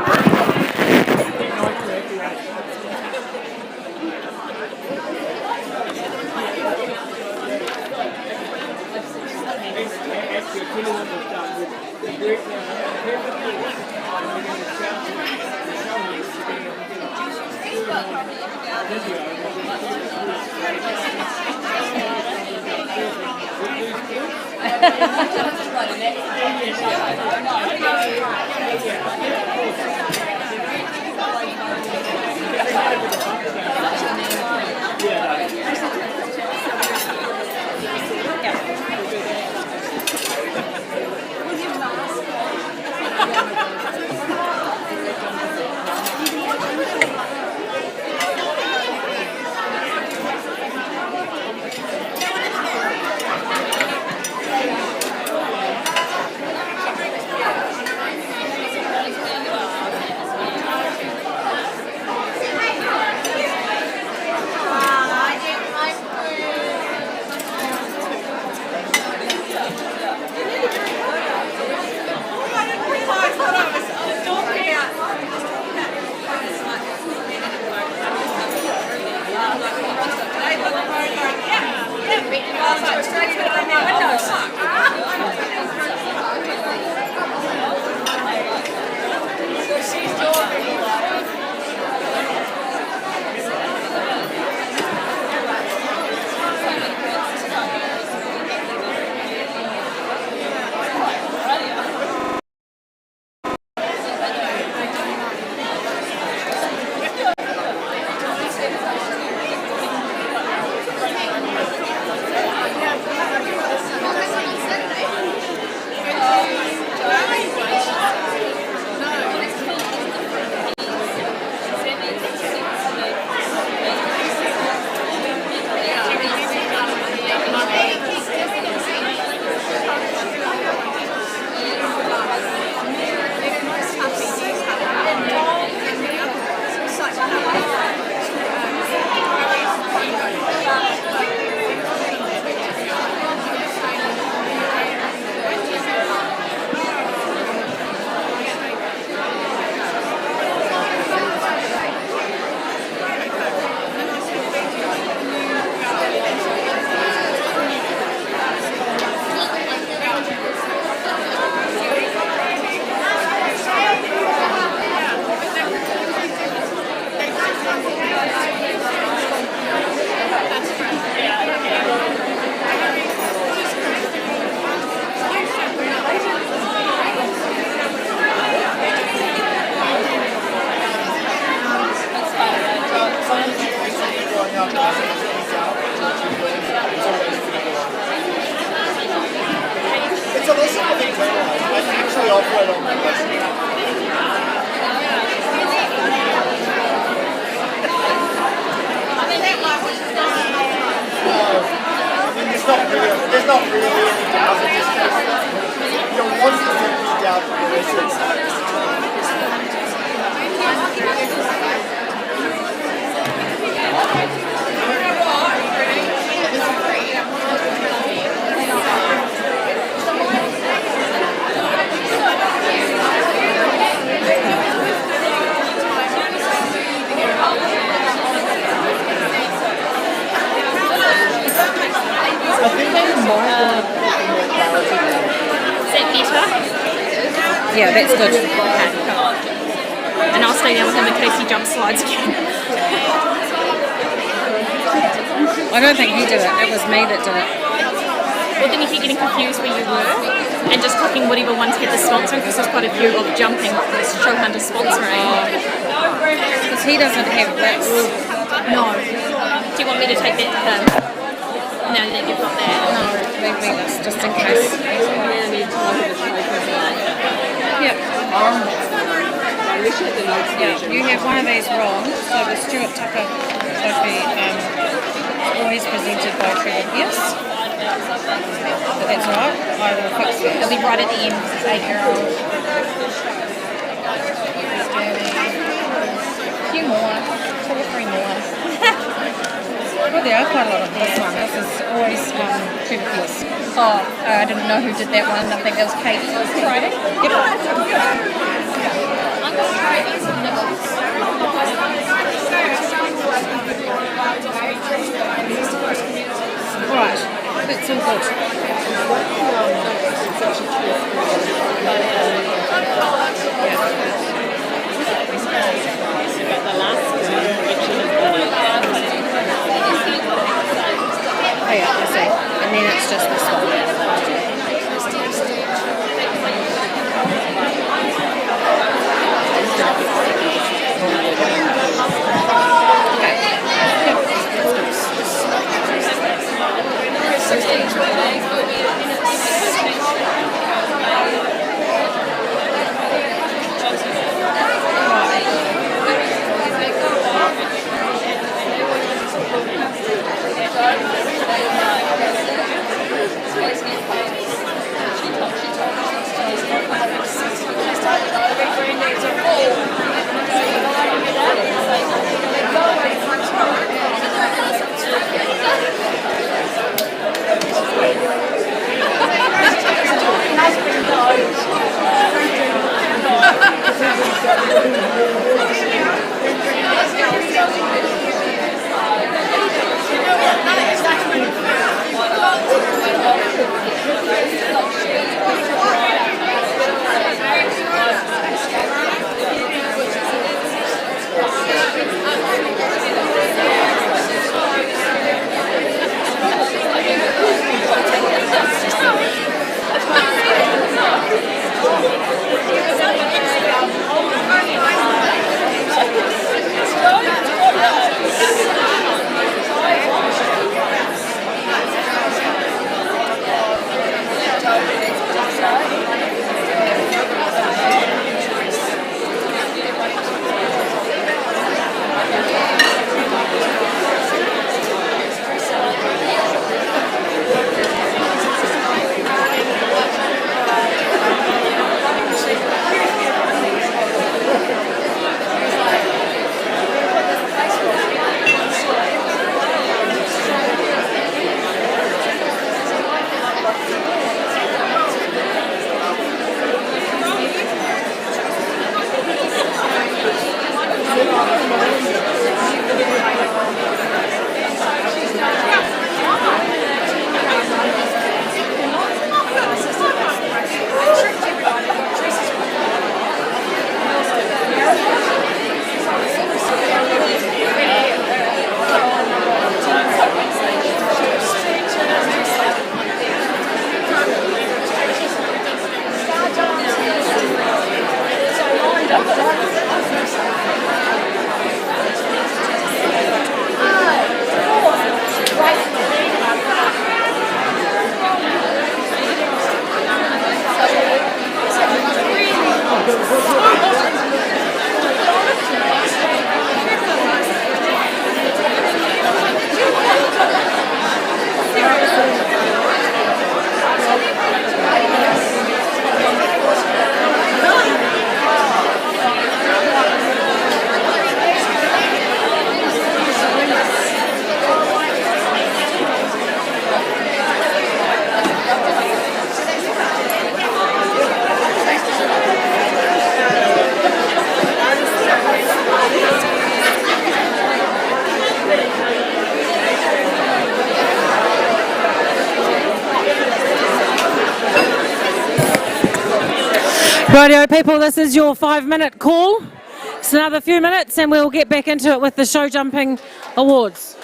off-road on the bus. There's not really any doubt. It's just you're wanting to be down for the essence. I think they might Is that better? Yeah, that's good. Okay, cool. And I'll stay down with him in case he jump slides again. I don't think he did it. It was me that did it. Well, then you keep getting confused where you were and just clicking whatever ones had the sponsoring because there's quite a few of jumping show hunter sponsoring. Because he doesn't have this. No. Do you want me to take that to him? Now that you've got that? No, leave me this just in case. Yep. Yeah, you have one of these wrong. So the Stuart Tucker trophy always presented by Trevor Pierce. But that's alright, I will fix that. It'll be right at the end because it's 8-year-old. A few more, 2 or 3 more. Well, there are quite a lot of this one. This is always Trevor Pierce. Oh, I didn't know who did that one. I think it was Kate Friday. Yep. I'm going to try these nibbles. Alright, that's all good. Oh yeah, I see. And then it's just this one. Rightio people, this is your 5-minute call. It's another few minutes and we'll get back into it with the show jumping awards.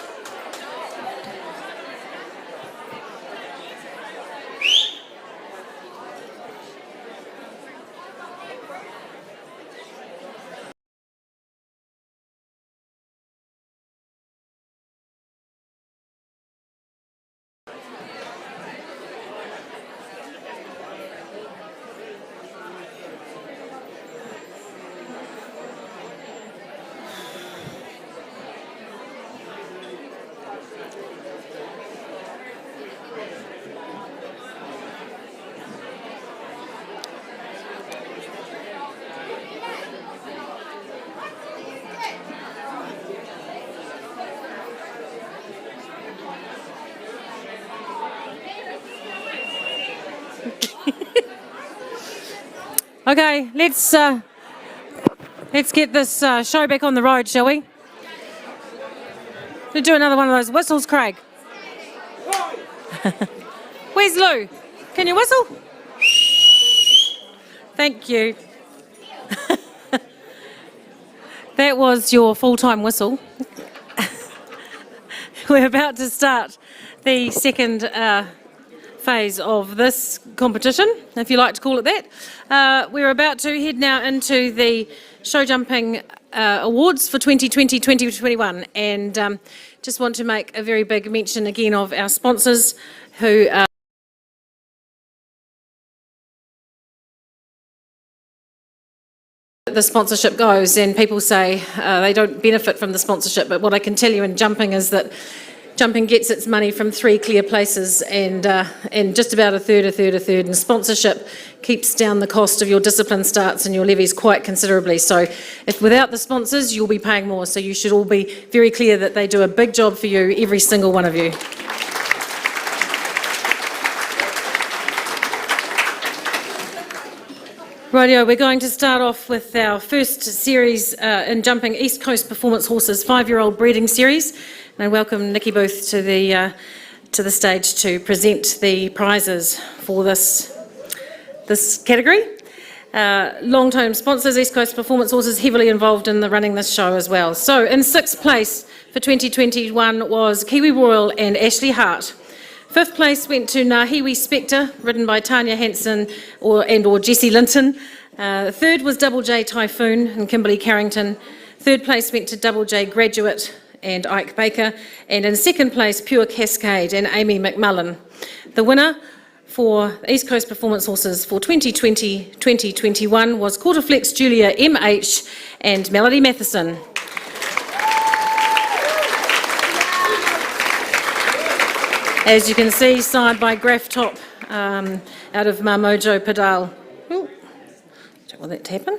Okay, let's get this show back on the road, shall we? We'll do another one of those whistles, Craig. Where's Lou? Can you whistle? Thank you. That was your full-time whistle. We're about to start the second phase of this competition, if you like to call it that. We're about to head now into the show jumping awards for 2020-2021, and just want to make a very big mention again of our sponsors who the sponsorship goes, and people say they don't benefit from the sponsorship, but what I can tell you in jumping is that jumping gets its money from 3 clear places, and just about a third, and sponsorship keeps down the cost of your discipline starts and your levies quite considerably. So if without the sponsors, you'll be paying more, so you should all be very clear that they do a big job for you, every single one of you. Rightio, we're going to start off with our first series in jumping, East Coast Performance Horses 5-year-old breeding series. And I welcome Nikki Booth to the stage to present the prizes for this category. Long-term sponsors, East Coast Performance Horses, heavily involved in running this show as well. So in 6th place for 2021 was Kiwi Royal and Ashley Hart. 5th place went to Nahiwi Spectre, ridden by Tanya Hansen or Jessie Linton. 3rd was Double J Typhoon and Kimberly Carrington. 3rd place went to Double J Graduate and Ike Baker. And in 2nd place, Pure Cascade and Amy McMullen. The winner for East Coast Performance Horses for 2020-2021 was Quarterflex Julia MH and Melody Matheson. As you can see, signed by Graph Top out of Marmojo Padal. Ooh, don't want that to happen.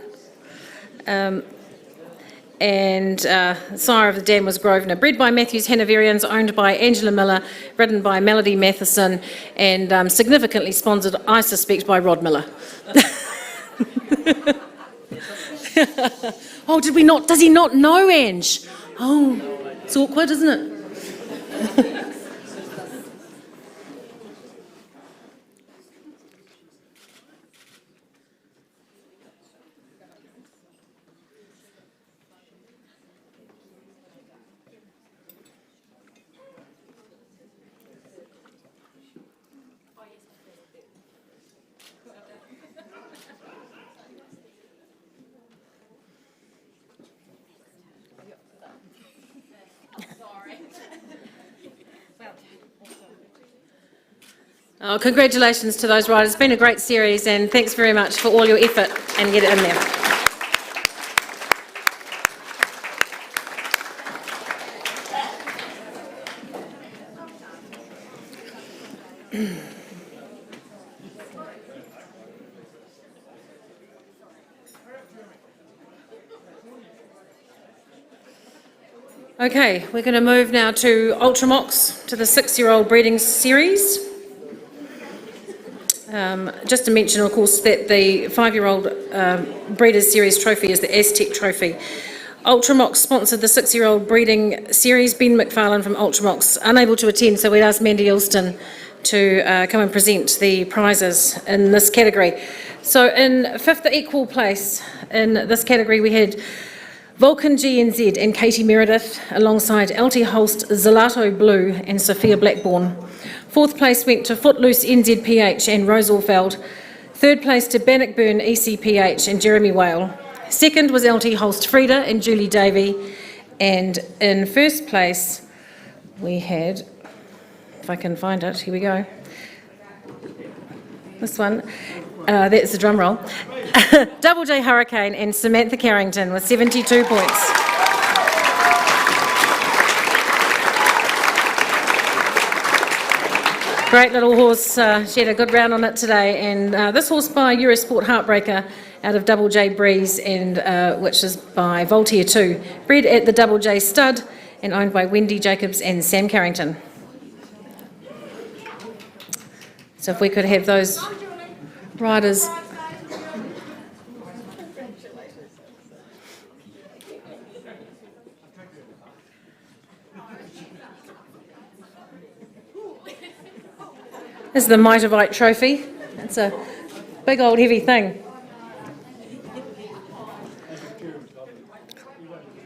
And Sire of the Dam was Grosvenor, bred by Matthews Hanoverians, owned by Angela Miller, ridden by Melody Matheson, and significantly sponsored, I suspect, by Rod Miller. Oh, did we not? Does he not know, Ange? Oh, it's awkward, isn't it? Oh, congratulations to those riders. It's been a great series, and thanks very much for all your effort and get it in there. Okay, we're going to move now to Ultramox, to the 6-year-old breeding series. Just to mention, of course, that the 5-year-old Breeders' Series trophy is the Aztec Trophy. Ultramox sponsored the 6-year-old breeding series. Ben McFarlane from Ultramox unable to attend, so we'd ask Mandy Ilston to come and present the prizes in this category. So in fifth equal place in this category we had Vulcan GNZ and Katie Meredith alongside LT Holst, Zelato Blue and Sophia Blackburn. Fourth place went to Footloose NZPH and Rose Orfeld. Third place to Bannockburn ECPH and Jeremy Whale. Second was LT Holst Frida and Julie Davey. And in first place we had, if I can find it, here we go. This one, that's the drum roll. Double J Hurricane and Samantha Carrington with 72 points. Great little horse, she had a good round on it today, and this horse by Eurosport Heartbreaker out of Double J Breeze, and which is by Voltaire 2, bred at the Double J Stud and owned by Wendy Jacobs and Sam Carrington. So if we could have those riders. This is the Mitavite trophy. It's a big old heavy thing.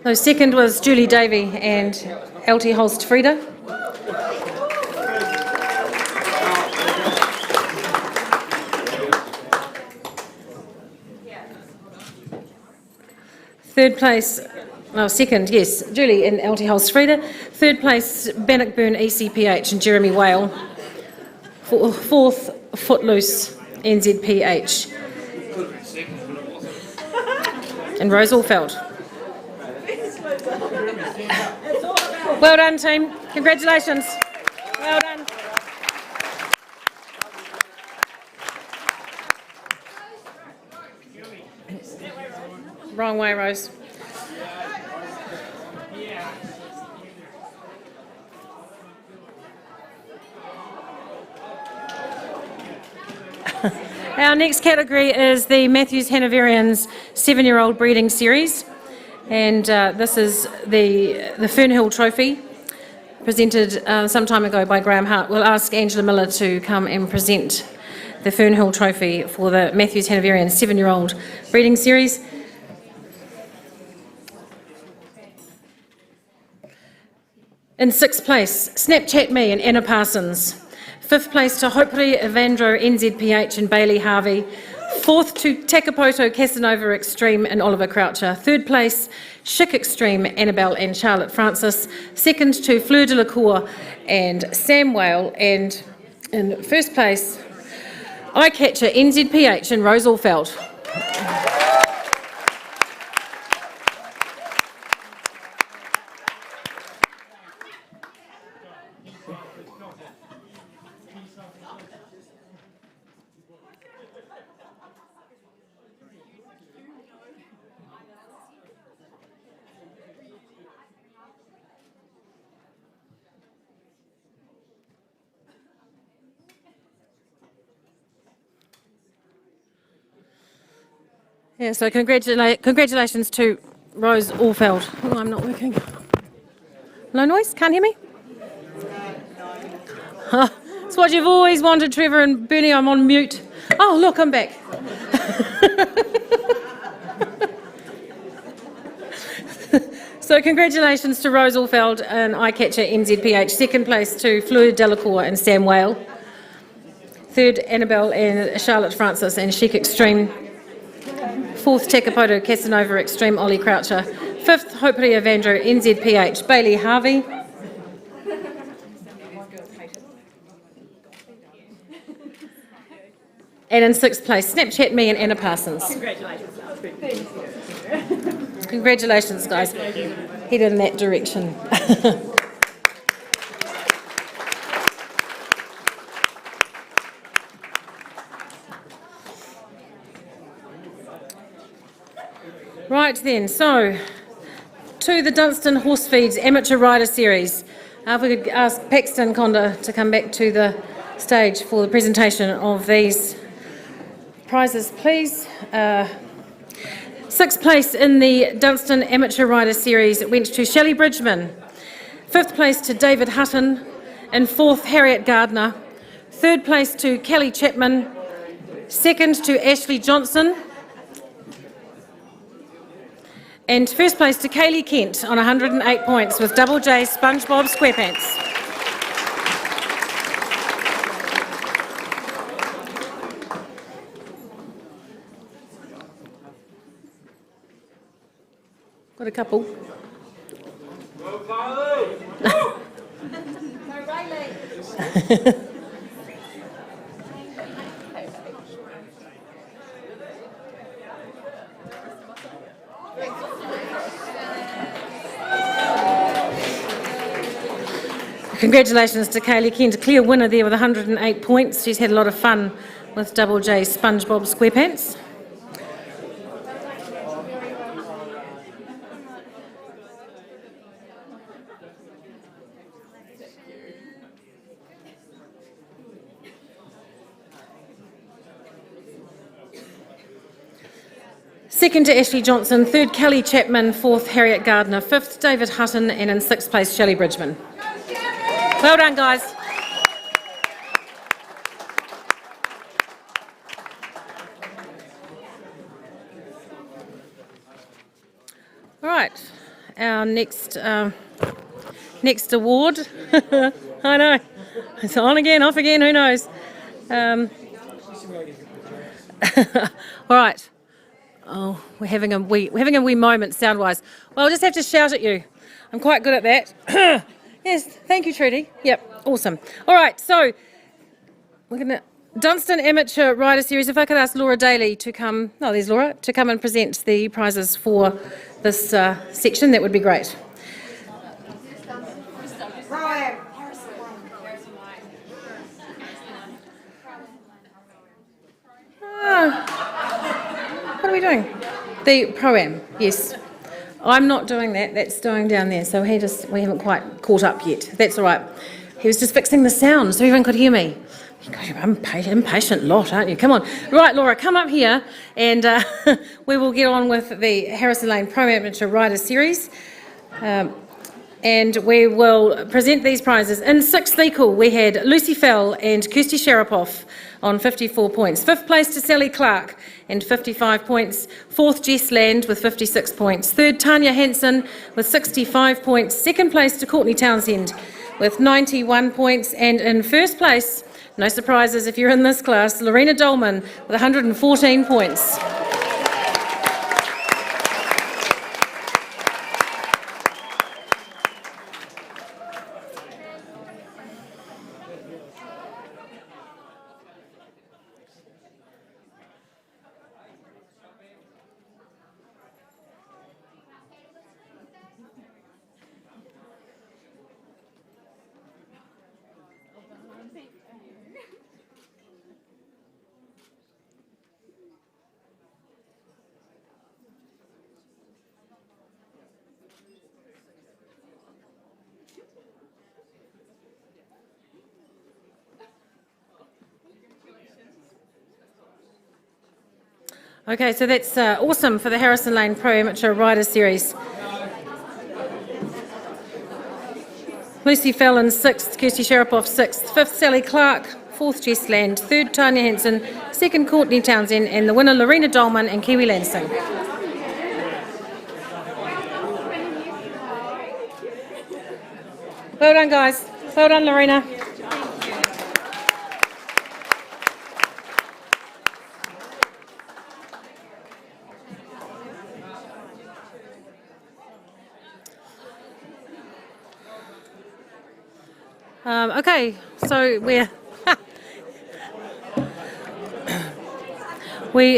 So second was Julie Davey and LT Holst Frida. Third place, second, yes, Julie and LT Holst Frida. Third place, Bannockburn ECPH and Jeremy Whale. Fourth, Footloose NZPH and Rose Orfeld. Well done, team. Congratulations. Well done. Wrong way, Rose. Our next category is the Matthews Hanoverians 7-year-old breeding series, and this is the Fern Hill Trophy, presented some time ago by Graham Hart. We'll ask Angela Miller to come and present the Fern Hill Trophy for the Matthews Hanoverians 7-year-old breeding series. In sixth place, Snapchat Me and Anna Parsons. Fifth place to Hopefully Evandro NZPH and Bailey Harvey. Fourth to Takapoto Casanova Extreme and Oliver Croucher. Third place, Chic Extreme, Annabelle and Charlotte Francis. Second to Fleur de la Cour and Sam Whale. And in first place, Eyecatcher NZPH and Rose Orfeld. Yeah, so congratulations to Rose Orfeld. Oh, I'm not working. No noise? Can't hear me? It's what you've always wanted, Trevor and Bernie. I'm on mute. Oh, look, I'm back. So congratulations to Rose Orfeld and Eyecatcher NZPH. Second place to Fleur Delacour and Sam Whale. Third, Annabelle and Charlotte Francis and Chic Extreme. Fourth, Takapoto Casanova Extreme, Ollie Croucher. Fifth, Hopefully Evandro NZPH, Bailey Harvey. And in sixth place, Snapchat Me and Anna Parsons. Congratulations. Congratulations, guys. Head in that direction. Right then, so to the Dunstan Horse Feeds Amateur Rider Series. If we could ask Paxton Conda to come back to the stage for the presentation of these prizes, please. Sixth place in the Dunstan Amateur Rider Series went to Shelley Bridgman. Fifth place to David Hutton. And fourth, Harriet Gardner. third place to Kelly Chapman, second to Ashley Johnson, and first place to Kaylee Kent on 108 points with Double J SpongeBob SquarePants. Got a couple. Congratulations to Kaylee Kent, a clear winner there with 108 points. She's had a lot of fun with Double J SpongeBob SquarePants. Second to Ashley Johnson, third Kelly Chapman, fourth Harriet Gardner, fifth David Hutton, and in sixth place Shelley Bridgman. Well done, guys. All right, our next award. I know, it's on again, off again, who knows? All right. Oh, we're having a wee moment sound-wise. Well, I'll just have to shout at you. I'm quite good at that. Yes, thank you, Trudy. Yep, awesome. All right, so we're going to Dunstan Amateur Rider Series. If I could ask Laura Daly to come, oh, there's Laura, to come and present the prizes for this section, that would be great. What are we doing? The Pro-Am, yes. I'm not doing that, that's going down there, so we haven't quite caught up yet. That's all right. He was just fixing the sound so everyone could hear me. Gosh, you're an impatient lot, aren't you? Come on. Right, Laura, come up here and we will get on with the Harrison Lane Pro-Amateur Rider Series. And we will present these prizes. In sixth equal, we had Lucy Fell and Kirsty Sharapoff on 54 points. Fifth place to Sally Clark and 55 points. Fourth, Jess Land with 56 points. Third, Tanya Hansen with 65 points. Second place to Courtney Townsend with 91 points. And in first place, no surprises if you're in this class, Lorena Dolman with 114 points. Okay, so that's awesome for the Harrison Lane Pro Amateur Rider Series. Lucy Fell in sixth, Kirsty Sharapoff sixth, fifth Sally Clark, fourth Jess Land, third Tanya Hansen, second Courtney Townsend, and the winner Lorena Dolman and Kiwi Lansing. Well done, guys. Well done, Lorena. Okay, so we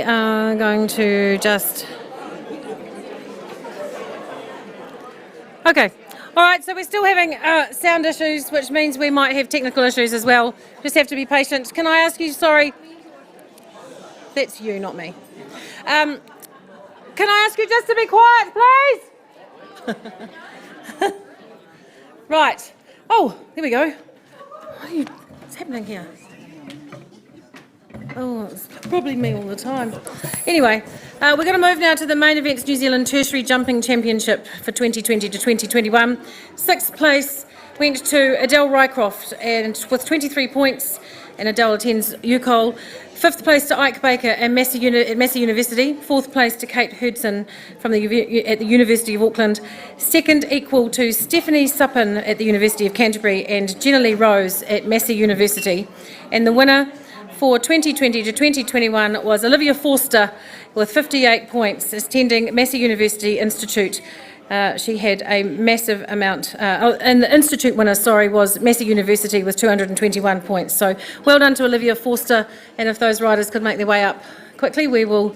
are going to just... Okay, all right, so we're still having sound issues, which means we might have technical issues as well. Just have to be patient. Can I ask you, sorry, that's you, not me. Can I ask you just to be quiet, please? Right. Oh, there we go. What's happening here? Oh, it's probably me all the time. Anyway, we're going to move now to the Main Events New Zealand Tertiary Jumping Championship for 2020 to 2021. Sixth place went to Adele Rycroft and with 23 points. and Adele attends UCOL. 5th place to Ike Baker at Massey University. 4th place to Kate Hudson at the University of Auckland. 2nd equal to Stephanie Suppin at the University of Canterbury and Jenna Lee Rose at Massey University. And the winner for 2020 to 2021 was Olivia Forster with 58 points, attending Massey University Institute. She had a massive amount, and the Institute winner, was Massey University with 221 points. So well done to Olivia Forster, and if those riders could make their way up quickly, we will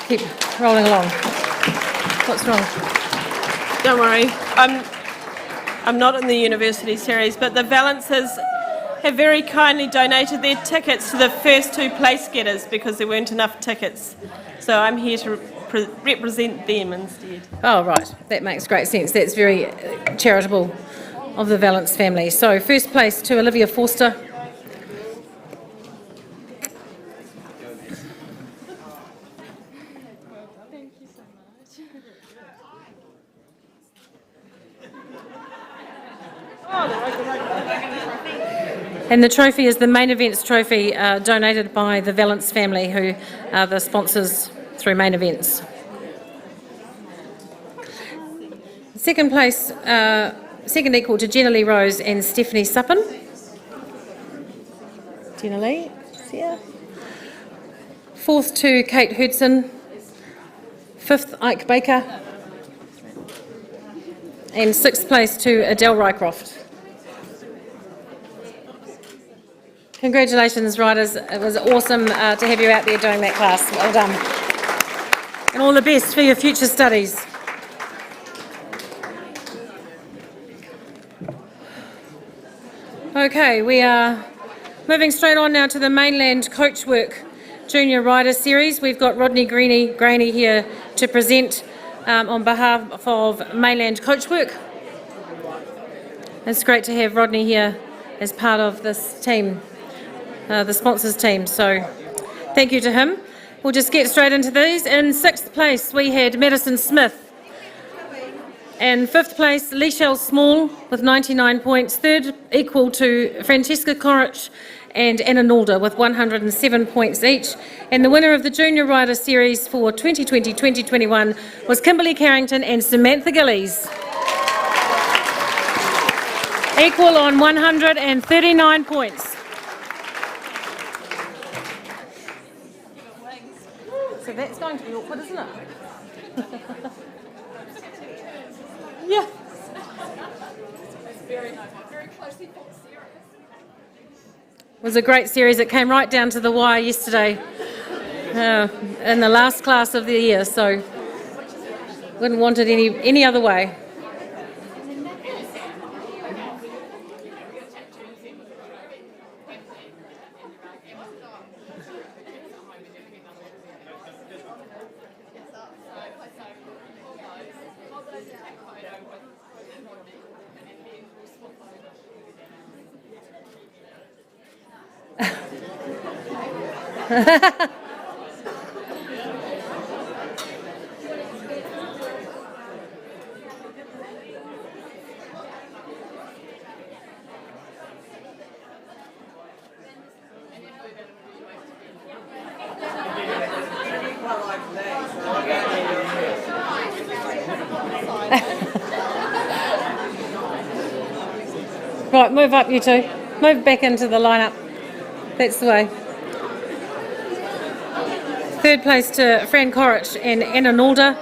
keep rolling along. What's wrong? Don't worry, I'm not in the university series, but the Valances have very kindly donated their tickets to the first 2 place getters because there weren't enough tickets. So I'm here to represent them instead. Oh, right. That makes great sense. That's very charitable of the Valance family. So, first place to Olivia Forster. Thank you so much. And the trophy is the main events trophy donated by the Valance family, who are the sponsors through main events. Second place, second equal to Jenna Lee Rose and Stephanie Suppin. Jenna Lee, here. 4th to Kate Hudson. 5th, Ike Baker. And 6th place to Adele Rycroft. Congratulations, riders. It was awesome to have you out there doing that class. Well done. And all the best for your future studies. Okay, we are moving straight on now to the Mainland Coachwork Junior Rider Series. We've got Rodney Graney here to present on behalf of Mainland Coachwork. It's great to have Rodney here as part of this team, the sponsors team, so thank you to him. We'll just get straight into these. In 6th place we had Madison Smith. And 5th place, Lichelle Small with 99 points. 3rd equal to Francesca Corrich and Anna Nalder with 107 points each. And the winner of the Junior Rider Series for 2020-2021 was Kimberly Carrington and Samantha Gillies. Equal on 139 points. So that's going to be awkward, isn't it? Yeah. It was a great series. It came right down to the wire yesterday in the last class of the year, so wouldn't want it any other way. Right, move up you two. Move back into the lineup. That's the way. 3rd place to Fran Corrich and Anna Nalder.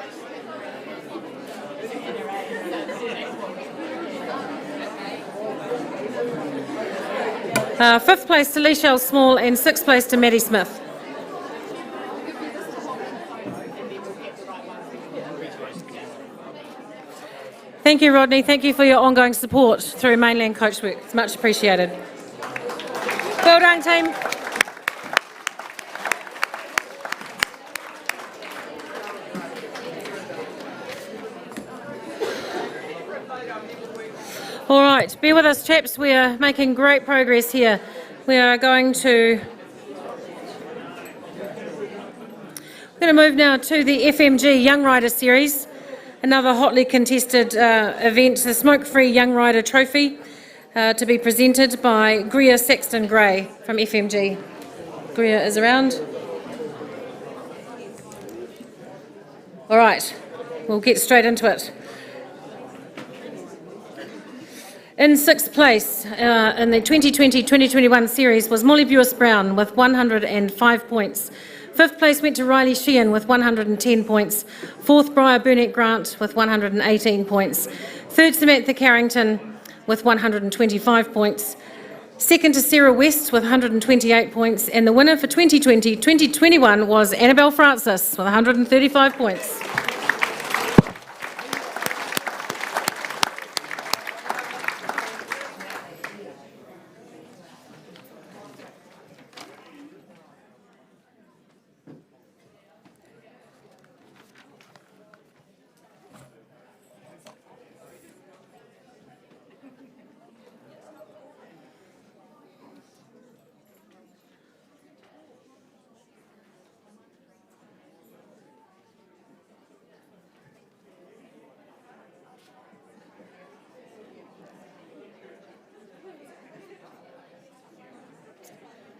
Fifth place to Lichelle Small and 6th place to Maddie Smith. Thank you, Rodney. Thank you for your ongoing support through Mainland Coachwork. It's much appreciated. Well done, team. All right, bear with us, chaps. We are making great progress here. We are going to move now to the FMG Young Rider Series, another hotly contested event, the Smoke Free Young Rider Trophy. to be presented by Greer Saxton Gray from FMG. Greer is around. All right, we'll get straight into it. In sixth place in the 2020-2021 series was Molly Buis-Brown with 105 points. Fifth place went to Riley Sheehan with 110 points. Fourth, Briar Burnett Grant with 118 points. Third, Samantha Carrington with 125 points. Second to Sarah West with 128 points. And the winner for 2020-2021 was Annabelle Francis with 135 points.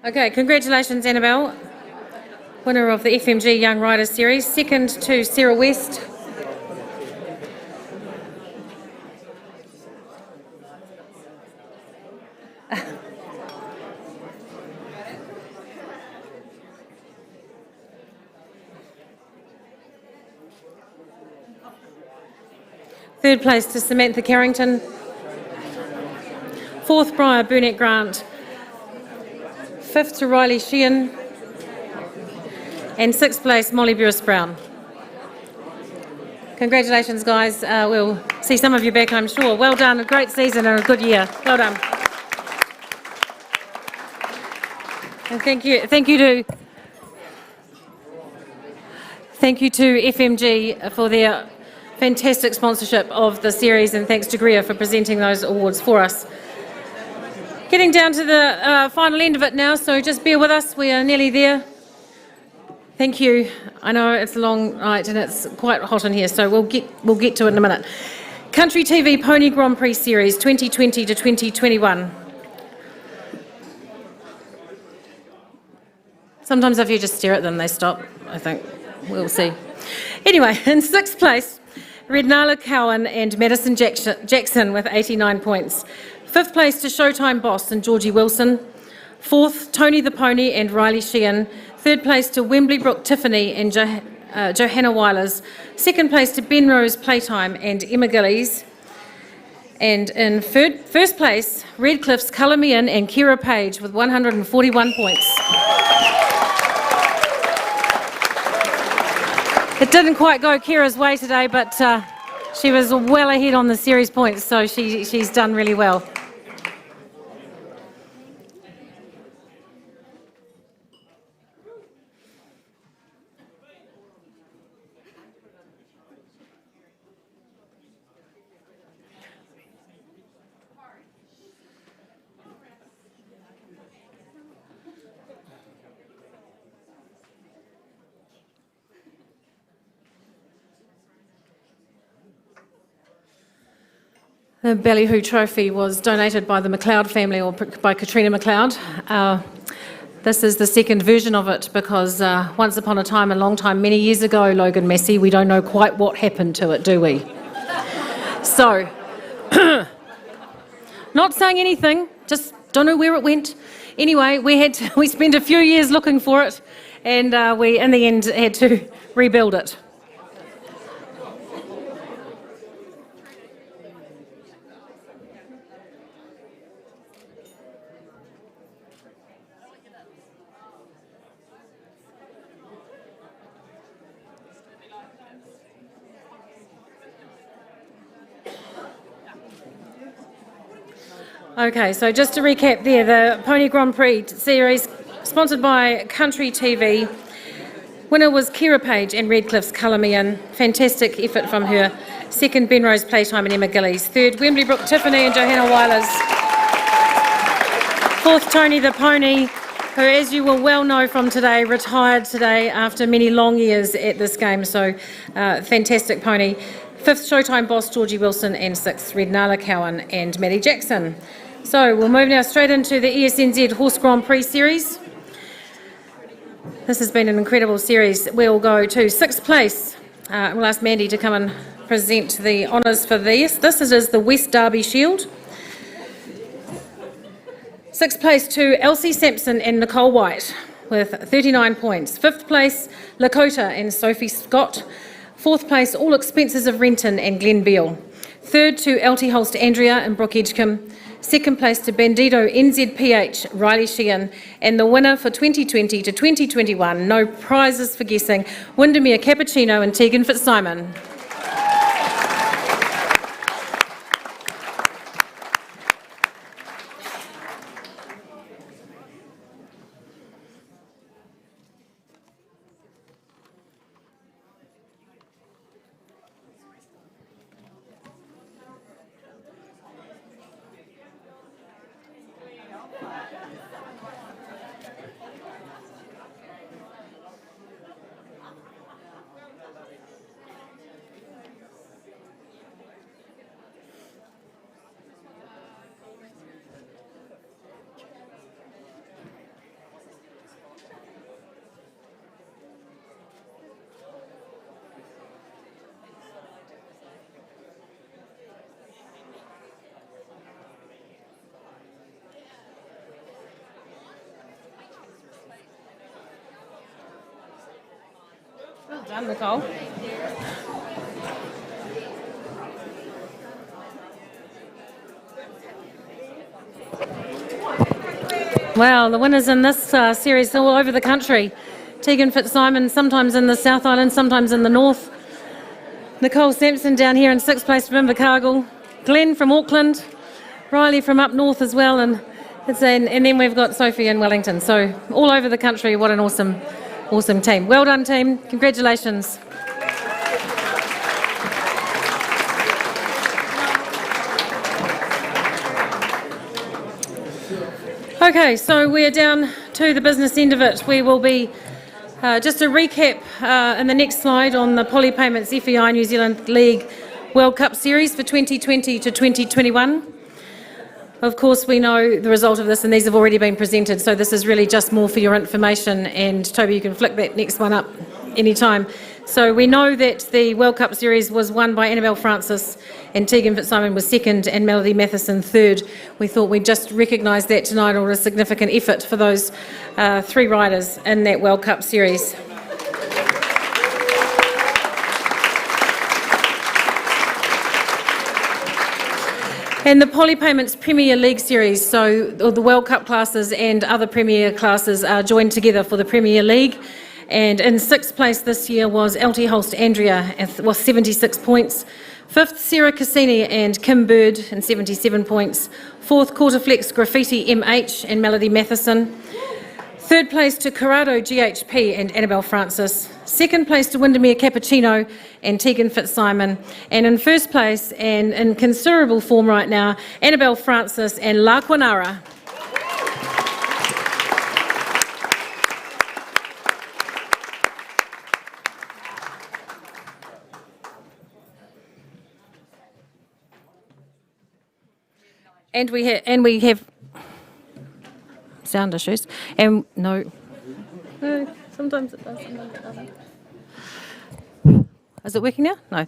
Okay, congratulations, Annabelle, winner of the FMG Young Riders Series. Second to Sarah West. Third place to Samantha Carrington. Fourth, Briar Burnett Grant. Fifth to Riley Sheehan. And sixth place, Molly Buis-Brown. Congratulations, guys. We'll see some of you back, I'm sure. Well done, a great season and a good year. Well done. And thank you to FMG for their fantastic sponsorship of the series, and thanks to Greer for presenting those awards for us. Getting down to the final end of it now, so just bear with us, we are nearly there. Thank you. I know it's a long night and it's quite hot in here, so we'll get to it in a minute. Country TV Pony Grand Prix Series 2020 to 2021. Sometimes if you just stare at them, they stop, I think. We'll see. Anyway, in sixth place, Rednala Cowan and Madison Jackson with 89 points. Fifth place to Showtime Boss and Georgie Wilson. Fourth, Tony the Pony and Riley Sheehan. Third place to Wembley Brook Tiffany and Johanna Weilers. Second place to Benrose Playtime and Emma Gillies. And in first place, Redcliffe's Colour Me In and Kira Page with 141 points. It didn't quite go Kira's way today, but she was well ahead on the series points, so she's done really well. The Ballyhoo Trophy was donated by the McLeod family, or by Katrina McLeod. This is the second version of it because once upon a time, a long time, many years ago, Logan Massey, we don't know quite what happened to it, do we? So, not saying anything, just don't know where it went. Anyway, we spent a few years looking for it, and we, in the end, had to rebuild it. Okay, so just to recap there, the Pony Grand Prix series, sponsored by Country TV. Winner was Kira Page and Redcliffe's Colour Me In. Fantastic effort from her. Second, Benrose Playtime and Emma Gillies. Third, Wembley Brook Tiffany and Johanna Weilers. Fourth, Tony the Pony, who, as you will well know from today, retired today after many long years at this game, so fantastic pony. Fifth, Showtime Boss Georgie Wilson, and sixth, Rednala Cowan and Maddie Jackson. So we'll move now straight into the ESNZ Horse Grand Prix Series. This has been an incredible series. We'll go to 6th place. We'll ask Mandy to come and present the honours for this. This is the West Derby Shield. 6th place to Elsie Sampson and Nicole White with 39 points. 5th place, Lakota and Sophie Scott. 4th place, All Expenses of Renton and Glenn Beale. 3rd to LT Holst Andrea and Brooke Edgecombe. 2nd place to Bandido NZPH Riley Sheehan. And the winner for 2020 to 2021, no prizes for guessing, Windermere Cappuccino and Tegan Fitzsimon. Well done, Nicole. Well, the winners in this series are all over the country. Tegan Fitzsimon, sometimes in the South Island, sometimes in the North. Nicole Sampson down here in 6th place from Invercargill. Glenn from Auckland. Riley from up north as well. And then we've got Sophie in Wellington. So all over the country, what an awesome team. Well done, team. Congratulations. Okay, so we're down to the business end of it. We will be, just a recap in the next slide on the Polypayments FEI New Zealand League World Cup Series for 2020 to 2021. Of course, we know the result of this, and these have already been presented, so this is really just more for your information. And Toby, you can flick that next one up anytime. So we know that the World Cup Series was won by Annabelle Francis, and Tegan Fitzsimon was 2nd, and Melody Matheson 3rd. We thought we'd just recognise that tonight, or a significant effort for those 3 riders in that World Cup Series. And the Polypayments Premier League Series, so the World Cup classes and other Premier classes are joined together for the Premier League. And in 6th place this year was LT Holst Andrea with 76 points. 5th, Sarah Cassini and Kim Bird and 77 points. 4th, Quarterflex Graffiti MH and Melody Matheson. 3rd place to Corrado GHP and Annabelle Francis. 2nd place to Windermere Cappuccino and Tegan Fitzsimon. And in 1st place, and in considerable form right now, Annabelle Francis and La Quinara. And we have sound issues. And no, sometimes it does, sometimes it doesn't. Is it working now? No.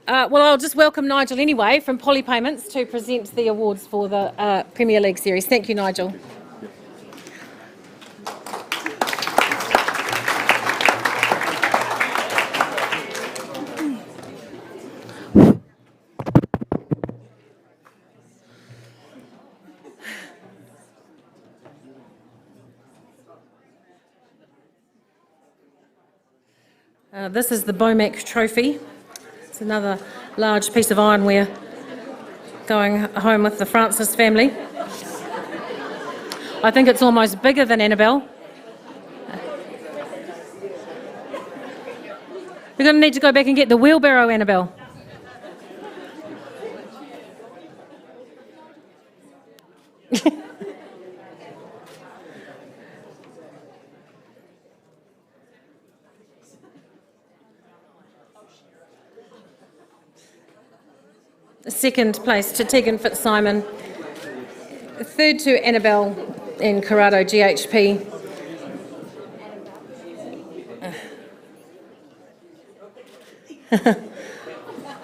Well, I'll just welcome Nigel anyway from Polypayments to present the awards for the Premier League Series. Thank you, Nigel. This is the Bomac Trophy. It's another large piece of ironware going home with the Francis family. I think it's almost bigger than Annabelle. We're going to need to go back and get the wheelbarrow, Annabelle. Second place to Tegan Fitzsimon third to Annabelle and Corrado GHP.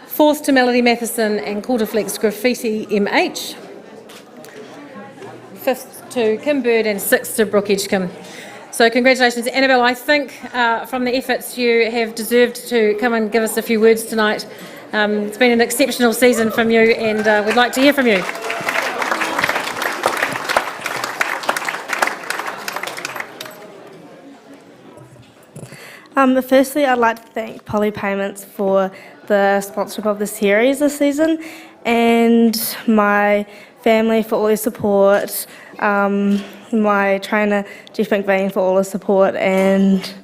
Fourth to Melody Matheson and Quarterflex Graffiti MH. Fifth to Kim Bird and sixth to Brooke Edgecombe. So congratulations, Annabelle. I think from the efforts you have deserved to come and give us a few words tonight. It's been an exceptional season from you, and we'd like to hear from you. Firstly, I'd like to thank Polly Payments for the sponsorship of the series this season, and my family for all their support, my trainer Jeff McVean for all his support, and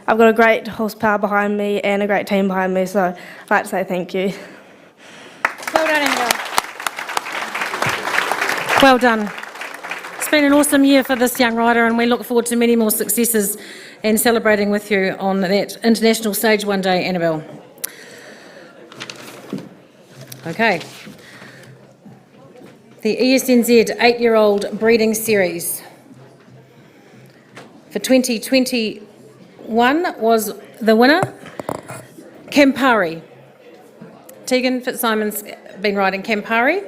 I've got a great horsepower behind me and a great team behind me, so I'd like to say thank you. Well done, Annabelle. Well done. It's been an awesome year for this young rider, and we look forward to many more successes and celebrating with you on that international stage one day, Annabelle. Okay. The ESNZ 8-year-old breeding series for 2021 was the winner, Campari. Tegan Fitzsimon's been riding Campari.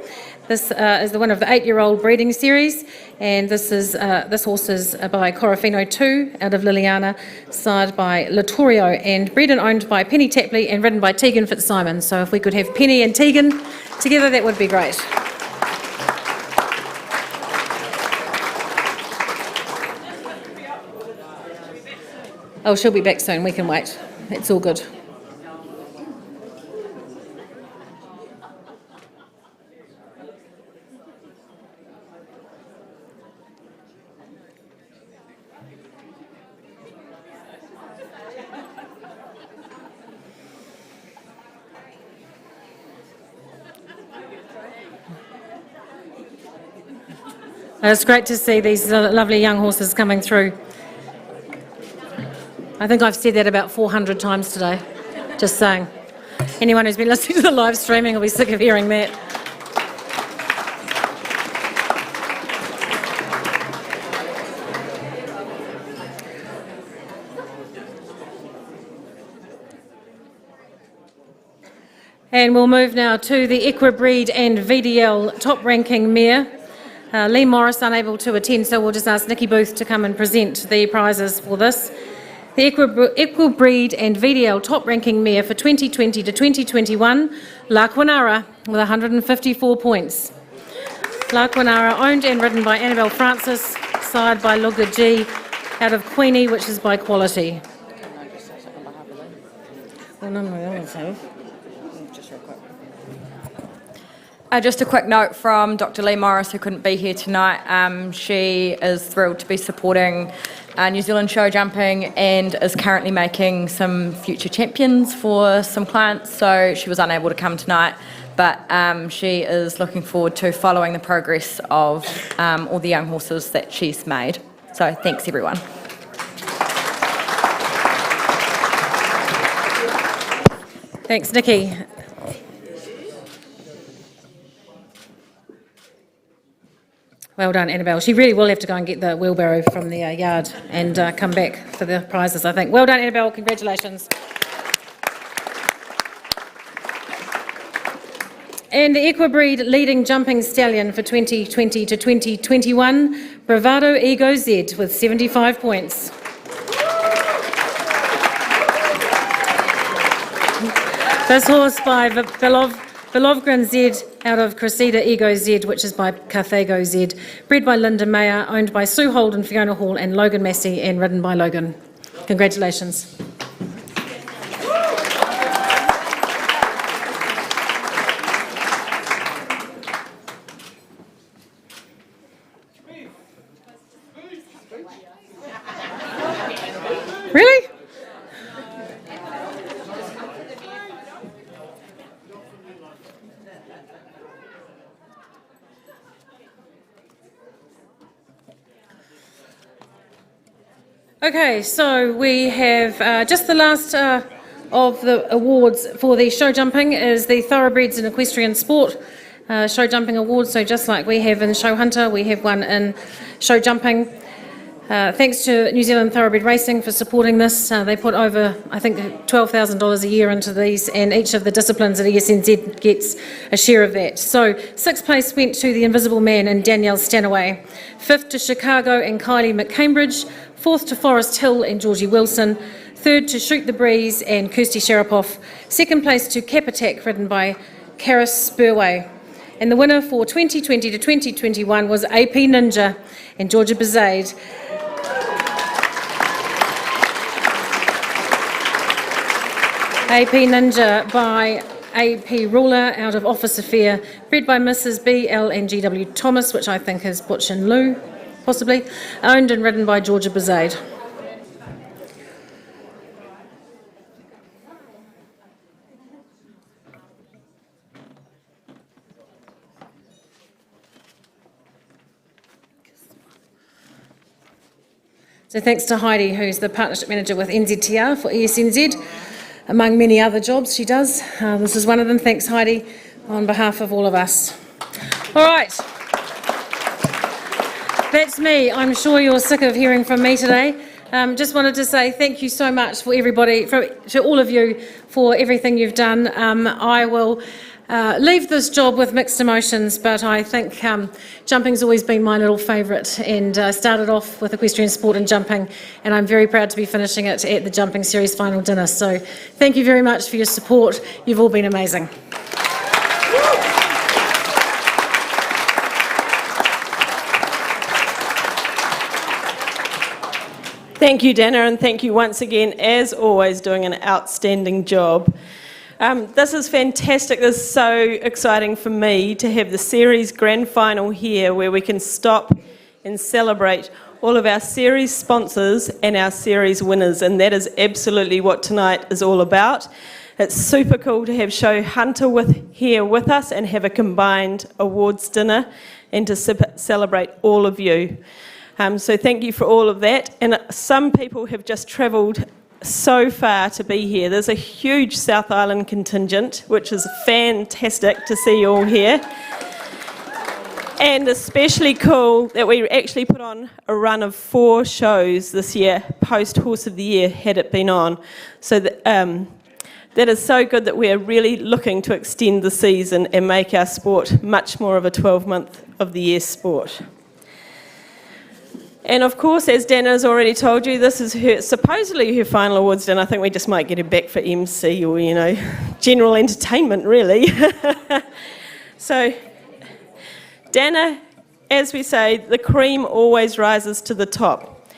This is the winner of the 8-year-old breeding series, and this horse is by Corofino 2 out of Liliana, sired by Latorio, and bred and owned by Penny Tapley and ridden by Tegan Fitzsimon. So if we could have Penny and Tegan together, that would be great. Oh, she'll be back soon. We can wait. It's all good. It's great to see these lovely young horses coming through. I think I've said that about 400 times today, just saying. Anyone who's been listening to the live streaming will be sick of hearing that. And we'll move now to the Equibreed and VDL top-ranking mare. Lee Morris unable to attend, so we'll just ask Nikki Booth to come and present the prizes for this. The Equibreed and VDL top-ranking mare for 2020 to 2021, La Quinara, with 154 points. La Quinara, owned and ridden by Annabelle Francis, sired by Luga G, out of Queenie, which is by Quality. Well, none of the others have. Just a quick note from Dr. Lee Morris, who couldn't be here tonight. She is thrilled to be supporting New Zealand show jumping and is currently making some future champions for some clients, so she was unable to come tonight, but she is looking forward to following the progress of all the young horses that she's made. So thanks, everyone. Thanks, Nikki. Well done, Annabelle. She really will have to go and get the wheelbarrow from the yard and come back for the prizes, I think. Well done, Annabelle. Congratulations. And the Equibreed leading jumping stallion for 2020 to 2021, Bravado Ego Z with 75 points. This horse by Belovgren Z out of Cressida Ego Z, which is by Carthago Z, bred by Linda Mayer, owned by Sue Holden, Fiona Hall and Logan Massey, and ridden by Logan. Congratulations. Really? Okay, so we have just the last of the awards for the show jumping is the Thoroughbreds in Equestrian Sport show jumping awards. So just like we have in Show Hunter, we have one in show jumping. Thanks to New Zealand Thoroughbred Racing for supporting this. They put over, I think, $12,000 a year into these, and each of the disciplines at ESNZ gets a share of that. So 6th place went to The Invisible Man and Danielle Stanaway. 5th to Chicago and Kylie McCambridge. 4th to Forest Hill and Georgie Wilson. 3rd to Shoot the Breeze and Kirsty Sharapoff. 2nd place to Cap Attack, ridden by Karis Spurway. And the winner for 2020 to 2021 was AP Ninja and Georgia Bazade. AP Ninja by AP Ruler out of Office Affair, bred by Mrs. B.L. and G.W. Thomas, which I think is Butch and Lou, possibly, owned and ridden by Georgia Bazade. So thanks to Heidi, who's the Partnership Manager with NZTR for ESNZ, among many other jobs she does. This is one of them. Thanks, Heidi, on behalf of all of us. All right. That's me. I'm sure you're sick of hearing from me today. Just wanted to say thank you so much for everybody, to all of you, for everything you've done. I will leave this job with mixed emotions, but I think jumping's always been my little favourite, and I started off with equestrian sport and jumping, and I'm very proud to be finishing it at the Jumping Series final dinner. So thank you very much for your support. You've all been amazing. Thank you, Dana, and thank you once again, as always, doing an outstanding job. This is fantastic. This is so exciting for me to have the series grand final here, where we can stop and celebrate all of our series sponsors and our series winners, and that is absolutely what tonight is all about. It's super cool to have Show Hunter here with us and have a combined awards dinner and to celebrate all of you. So thank you for all of that. And some people have just travelled so far to be here. There's a huge South Island contingent, which is fantastic to see you all here. And especially cool that we actually put on a run of 4 shows this year, post Horse of the Year, had it been on. So that is so good that we're really looking to extend the season and make our sport much more of a 12-month of the year sport. And of course, as Dana has already told you, this is supposedly her final awards dinner. I think we just might get her back for MC or, general entertainment, really. So, Dana, as we say, the cream always rises to the top.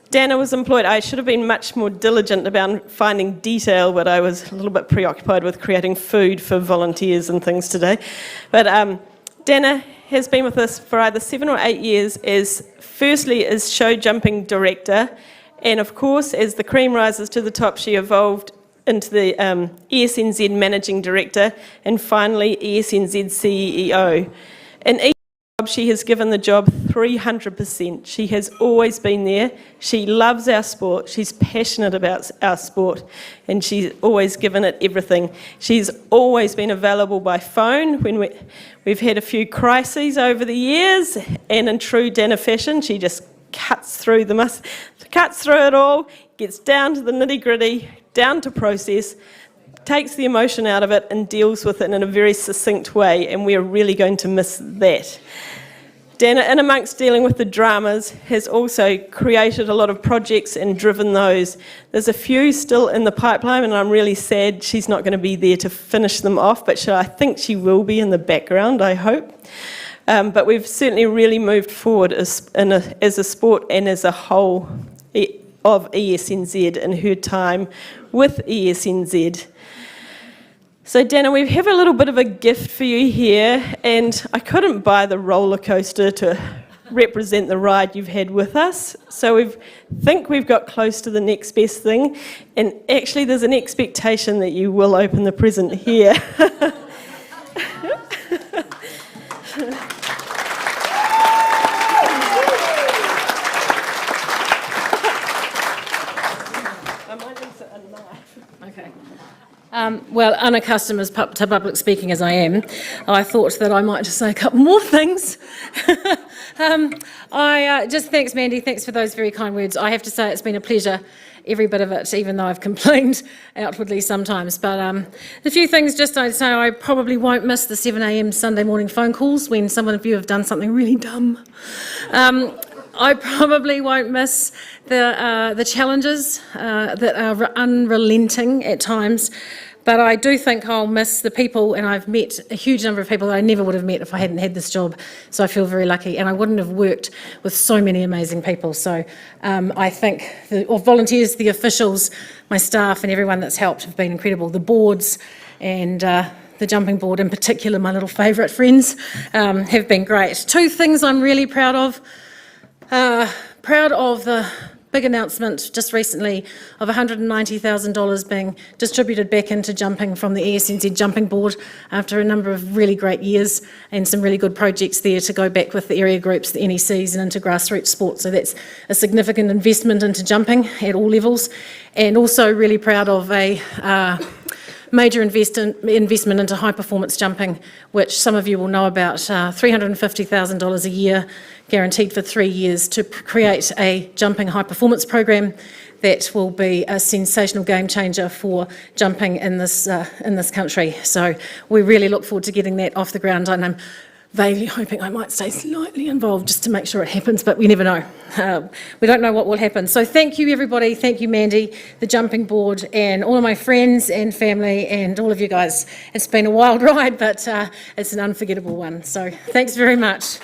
Dana was employed. I should have been much more diligent about finding detail, but I was a little bit preoccupied with creating food for volunteers and things today. But Dana has been with us for either 7 or 8 years firstly as show jumping director, and of course, as the cream rises to the top, she evolved into the ESNZ managing director, and finally ESNZ CEO. In each job, she has given the job 300%. She has always been there. She loves our sport. She's passionate about our sport, and she's always given it everything. She's always been available by phone when we've had a few crises over the years, and in true Dana fashion, she just cuts through it all, gets down to the nitty-gritty, down to process, takes the emotion out of it and deals with it in a very succinct way, and we're really going to miss that. Dana, in amongst dealing with the dramas, has also created a lot of projects and driven those. There's a few still in the pipeline, and I'm really sad she's not going to be there to finish them off, but I think she will be in the background, I hope. But we've certainly really moved forward as a sport and as a whole of ESNZ in her time with ESNZ. So Dana, we have a little bit of a gift for you here, and I couldn't buy the roller coaster to represent the ride you've had with us, so we think we've got close to the next best thing, and actually there's an expectation that you will open the present here. Well, unaccustomed to public speaking as I am, I thought that I might just say a couple more things. Thanks, Mandy, thanks for those very kind words. I have to say it's been a pleasure, every bit of it, even though I've complained outwardly sometimes. But the few things just I'd say, I probably won't miss the 7 a.m. Sunday morning phone calls when some of you have done something really dumb. I probably won't miss the challenges that are unrelenting at times, but I do think I'll miss the people, and I've met a huge number of people that I never would have met if I hadn't had this job, so I feel very lucky, and I wouldn't have worked with so many amazing people. So I think the volunteers, the officials, my staff and everyone that's helped have been incredible. The boards and the jumping board in particular, my little favourite friends, have been great. Two things I'm really proud of. Proud of the big announcement just recently of $190,000 being distributed back into jumping from the ESNZ Jumping Board after a number of really great years and some really good projects there to go back with the area groups, the NECs, and into grassroots sport. So that's a significant investment into jumping at all levels, and also really proud of a major investment into high performance jumping, which some of you will know about, $350,000 a year guaranteed for 3 years to create a jumping high performance program that will be a sensational game changer for jumping in this country. So we really look forward to getting that off the ground, and I'm vaguely hoping I might stay slightly involved just to make sure it happens, but we never know. We don't know what will happen. So thank you, everybody. Thank you, Mandy, the jumping board, and all of my friends and family and all of you guys. It's been a wild ride, but it's an unforgettable one. So thanks very much.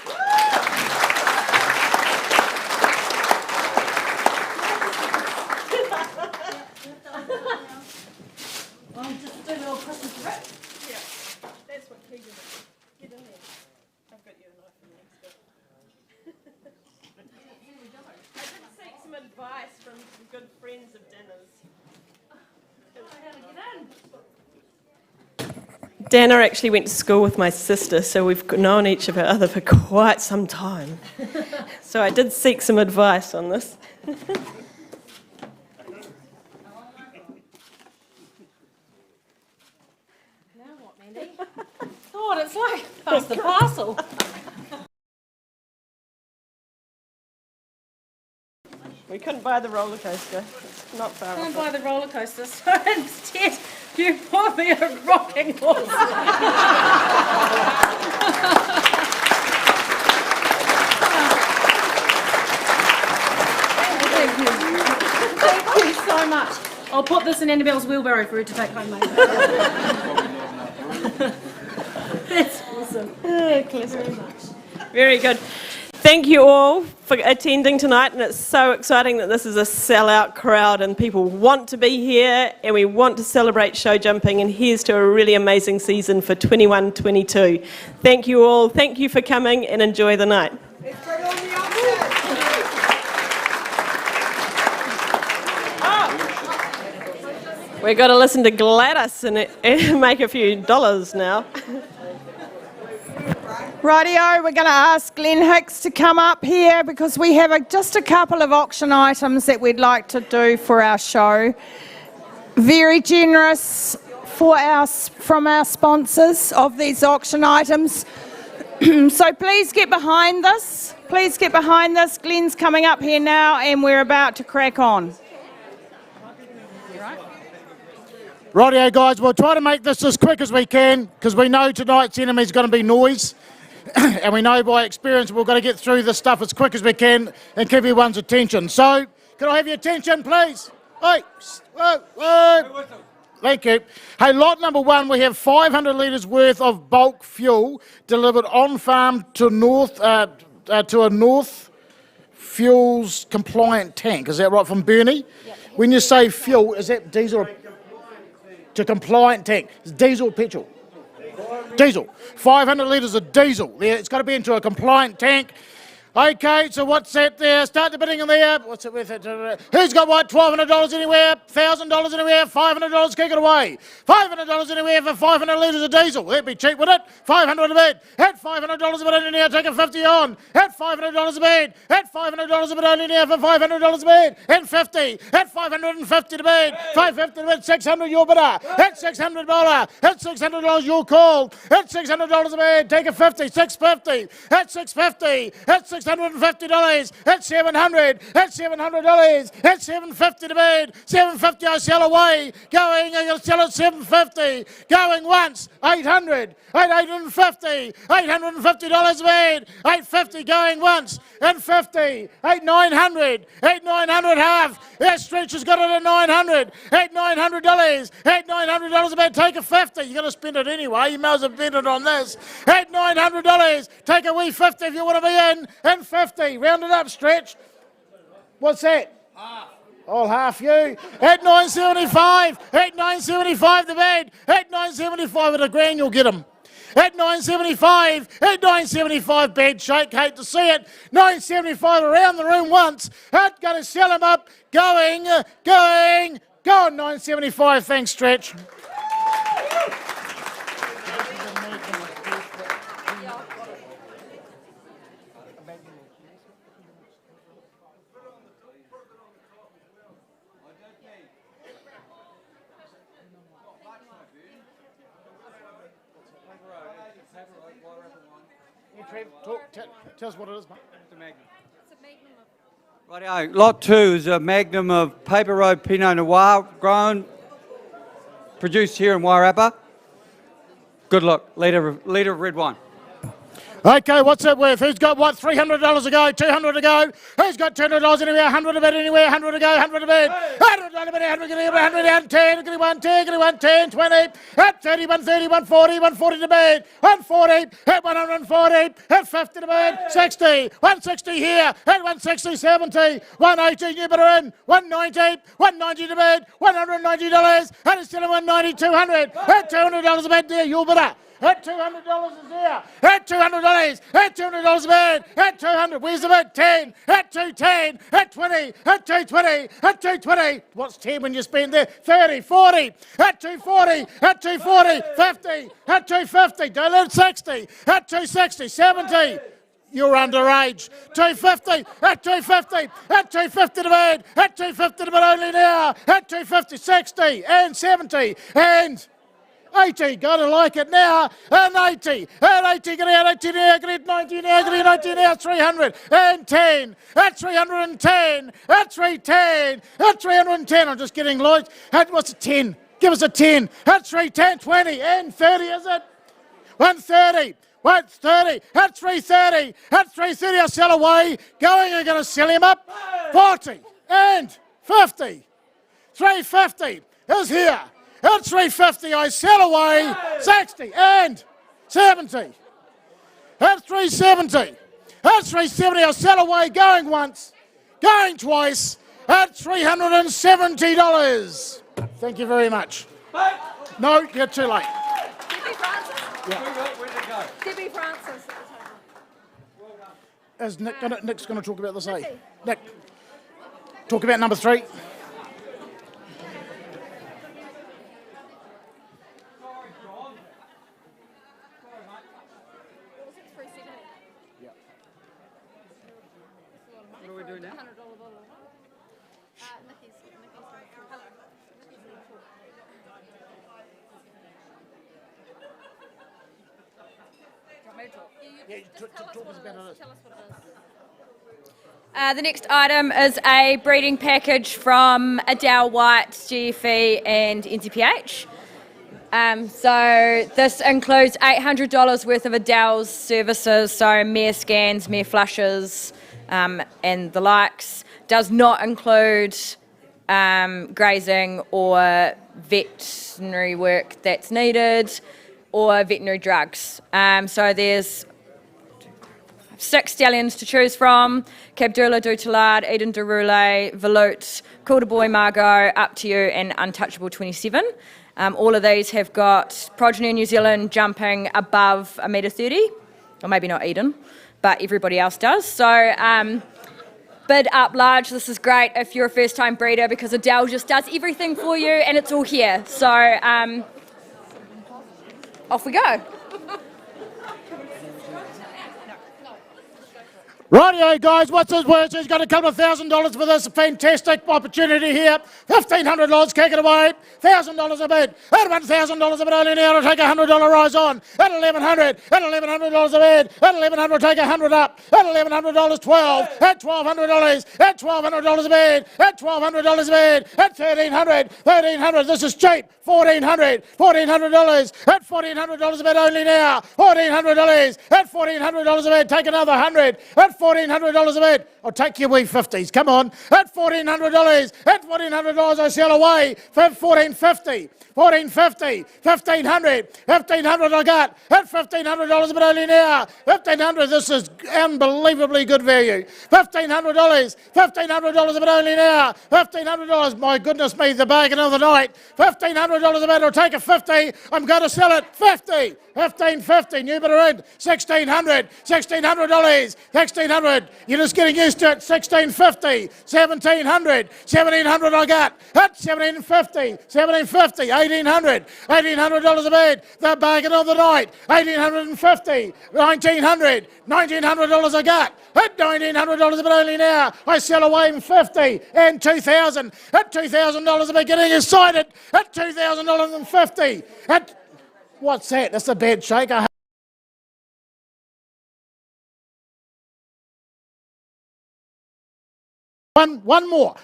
Dana actually went to school with my sister, so we've known each other for quite some time. So I did seek some advice on this. Now what, Mandy? God, it's like past the parcel. We couldn't buy the roller coaster. It's not far off. Can't buy the roller coaster, so instead you bought me a rocking horse. Thank you. Thank you so much. I'll put this in Annabelle's wheelbarrow for her to take home later. That's awesome. Thank you very much. Very good. Thank you all for attending tonight, and it's so exciting that this is a sellout crowd and people want to be here and we want to celebrate show jumping, and here's to a really amazing season for 21-22. Thank you all, thank you for coming, and enjoy the night. We've got to listen to Gladys and make a few dollars now. Rightio, we're going to ask Glenn Hicks to come up here because we have just a couple of auction items that we'd like to do for our show. Very generous from our sponsors of these auction items. So please get behind this. Please get behind this. Glenn's coming up here now and we're about to crack on. Rightio, guys, we'll try to make this as quick as we can because we know tonight's enemy is going to be noise. And we know by experience we've got to get through this stuff as quick as we can and keep everyone's attention. So, can I have your attention, please? Hey, whoa. Thank you. Hey, lot number one, we have 500 litres worth of bulk fuel delivered on farm to a North Fuels compliant tank. Is that right, from Bernie? Yep. When you say fuel, is that diesel or to compliant tank? Is diesel or petrol? Diesel. 500 litres of diesel. It's got to be into a compliant tank. Okay, so what's that there? Start the bidding in there. What's it worth? Who's got what? $1,200 anywhere? $1,000 anywhere? $500? Kick it away. $500 anywhere for 500 litres of diesel. That'd be cheap, wouldn't it? $500 a bid. At $500 a bid only now, take a 50 on. At $500 a bid. At $500 a bid only now for $500 a bid. At 50. At $550 to bid. $550 to bid. $600 your bidder. At $600. At $600 your call. At $600 a bid. Take a 50. $650. At $650. At $650. At $700. At $700. At $750 to bid. $750 I sell away. Going, I'm going to sell at $750. Going once. $800. At $850. $850 a bid. $850 going once. And 50. At $900. At $900 half. That stretch has got it at $900. At $900. At $900 a bid. Take a 50. You're going to spend it anyway. You might as well spend it on this. At $900. Take a wee 50 if you want to be in. And 50. Round it up, stretch. What's that? Half. All half you. At $975. At $975 the bid. At $975 at $1,000 you'll get them. At $975. At $975 bad shake. Hate to see it. $975 around the room once. At going to sell them up. Going. Go on $975. Thanks, stretch. Tell us what it is, mate. It's a Magnum. Rightio. Lot 2 is a Magnum of Paper Road Pinot Noir, grown, produced here in Wairarapa. Good luck. Liter of red wine. Okay, what's it worth? Who's got what? $300 to go, $200 to go. Who's got $200 anywhere? $100 a bid anywhere, $100 to go, $100 a bid. $100 a bid, $100 to go, $100 down, 10, get 110, 20, at 30, 130, 140, 140 to bid, 140, at 140, at 50 to bid, 60, 160 here, at 160, 70, 180, new bidder in, 190, 190 to bid, $190, and it's still at 190, 200, at $200 a bid there, your bidder. At $200 is there. At $200. At $200 a bid. At $200. Where's the bid? 10. At $210. At 20. At $220. At $220. What's 10 when you spend there? 30. 40. At $240. At $240. 50. At $250. Dilute 60. At $260. 70. You're underage. $250. At $250. At $250 to bid. At $250 to bid only now. At $250. 60. And 70. And 80, gotta like it now, and 80, and 80, get out 80 now, get it 90 now, get it 90 now, 300, and 10, at 310, at 310, at 310, I'm just getting lost, what's a 10, give us a 10, at 310, 20, and 30, is it? 130, 130, at 330, at 330, I'll sell away, going, I'm gonna sell him up, 40, and 50, 350, is here. At $350, I sell away 60 and 70. At $370. At $370, I sell away going once, going twice, at $370. Thank you very much. No, you're too late. Debbie Francis. Yeah. Where'd it go? Debbie Francis. Is Nick's going to talk about this, eh? Nick, talk about number 3. What do we do now? The next item is a breeding package from Adele White, GFE and NZPH. So this includes $800 worth of Adele's services, so mare scans, mare flushes, and the likes. Does not include grazing or veterinary work that's needed, or veterinary drugs. So there's 6 stallions to choose from: Cabdula Dutalard, Eden Derule, Veloute, Coulter Boy Margot, Up to You, and Untouchable 27. All of these have got progeny in New Zealand jumping above 1.30 m, or maybe not Eden, but everybody else does. So bid up large, this is great if you're a first-time breeder because Adele just does everything for you and it's all here. So off we go. Rightio, guys, what's his words? He's got a couple of $1,000 for this fantastic opportunity here. $1,500, kick it away. $1,000 a bid. At $1,000 a bid only now to take a $100 rise on. At $1,100. At $1,100 a bid. At $1,100, take a $100 up. At $1,100, 12. At $1,200. At $1,200 a bid. At $1,200 a bid. At $1,300. $1,300. This is cheap. $1,400. $1,400. At $1,400 a bid only now. $1,400. At $1,400 a bid. Take another 100. At $1,400 a bid. I'll take your wee 50s. Come on. At $1,400. At $1,400 I sell away for $1,450. $1,450. $1,500. $1,500 I got. At $1,500 a bid only now. $1,500. This is unbelievably good value. $1,500. $1,500 a bid only now. $1,500. My goodness me, the bargain of the night. $1,500 a bid. I'll take a 50. I'm going to sell it 50. $1,550. New bidder in. $1,600. $1,600. $1,600. You're just getting used to it. $1,650. $1,700. $1,700 I got. At $1,750. $1,750. $1,800. $1,800 a bid. The bargain of the night. $1,850. $1,900. $1,900 I got. At $1,900 a bid only now. I sell away in 50 and $2,000. At $2,000 a bid getting excited. At $2,000 At what's that? That's a bad shake. One more.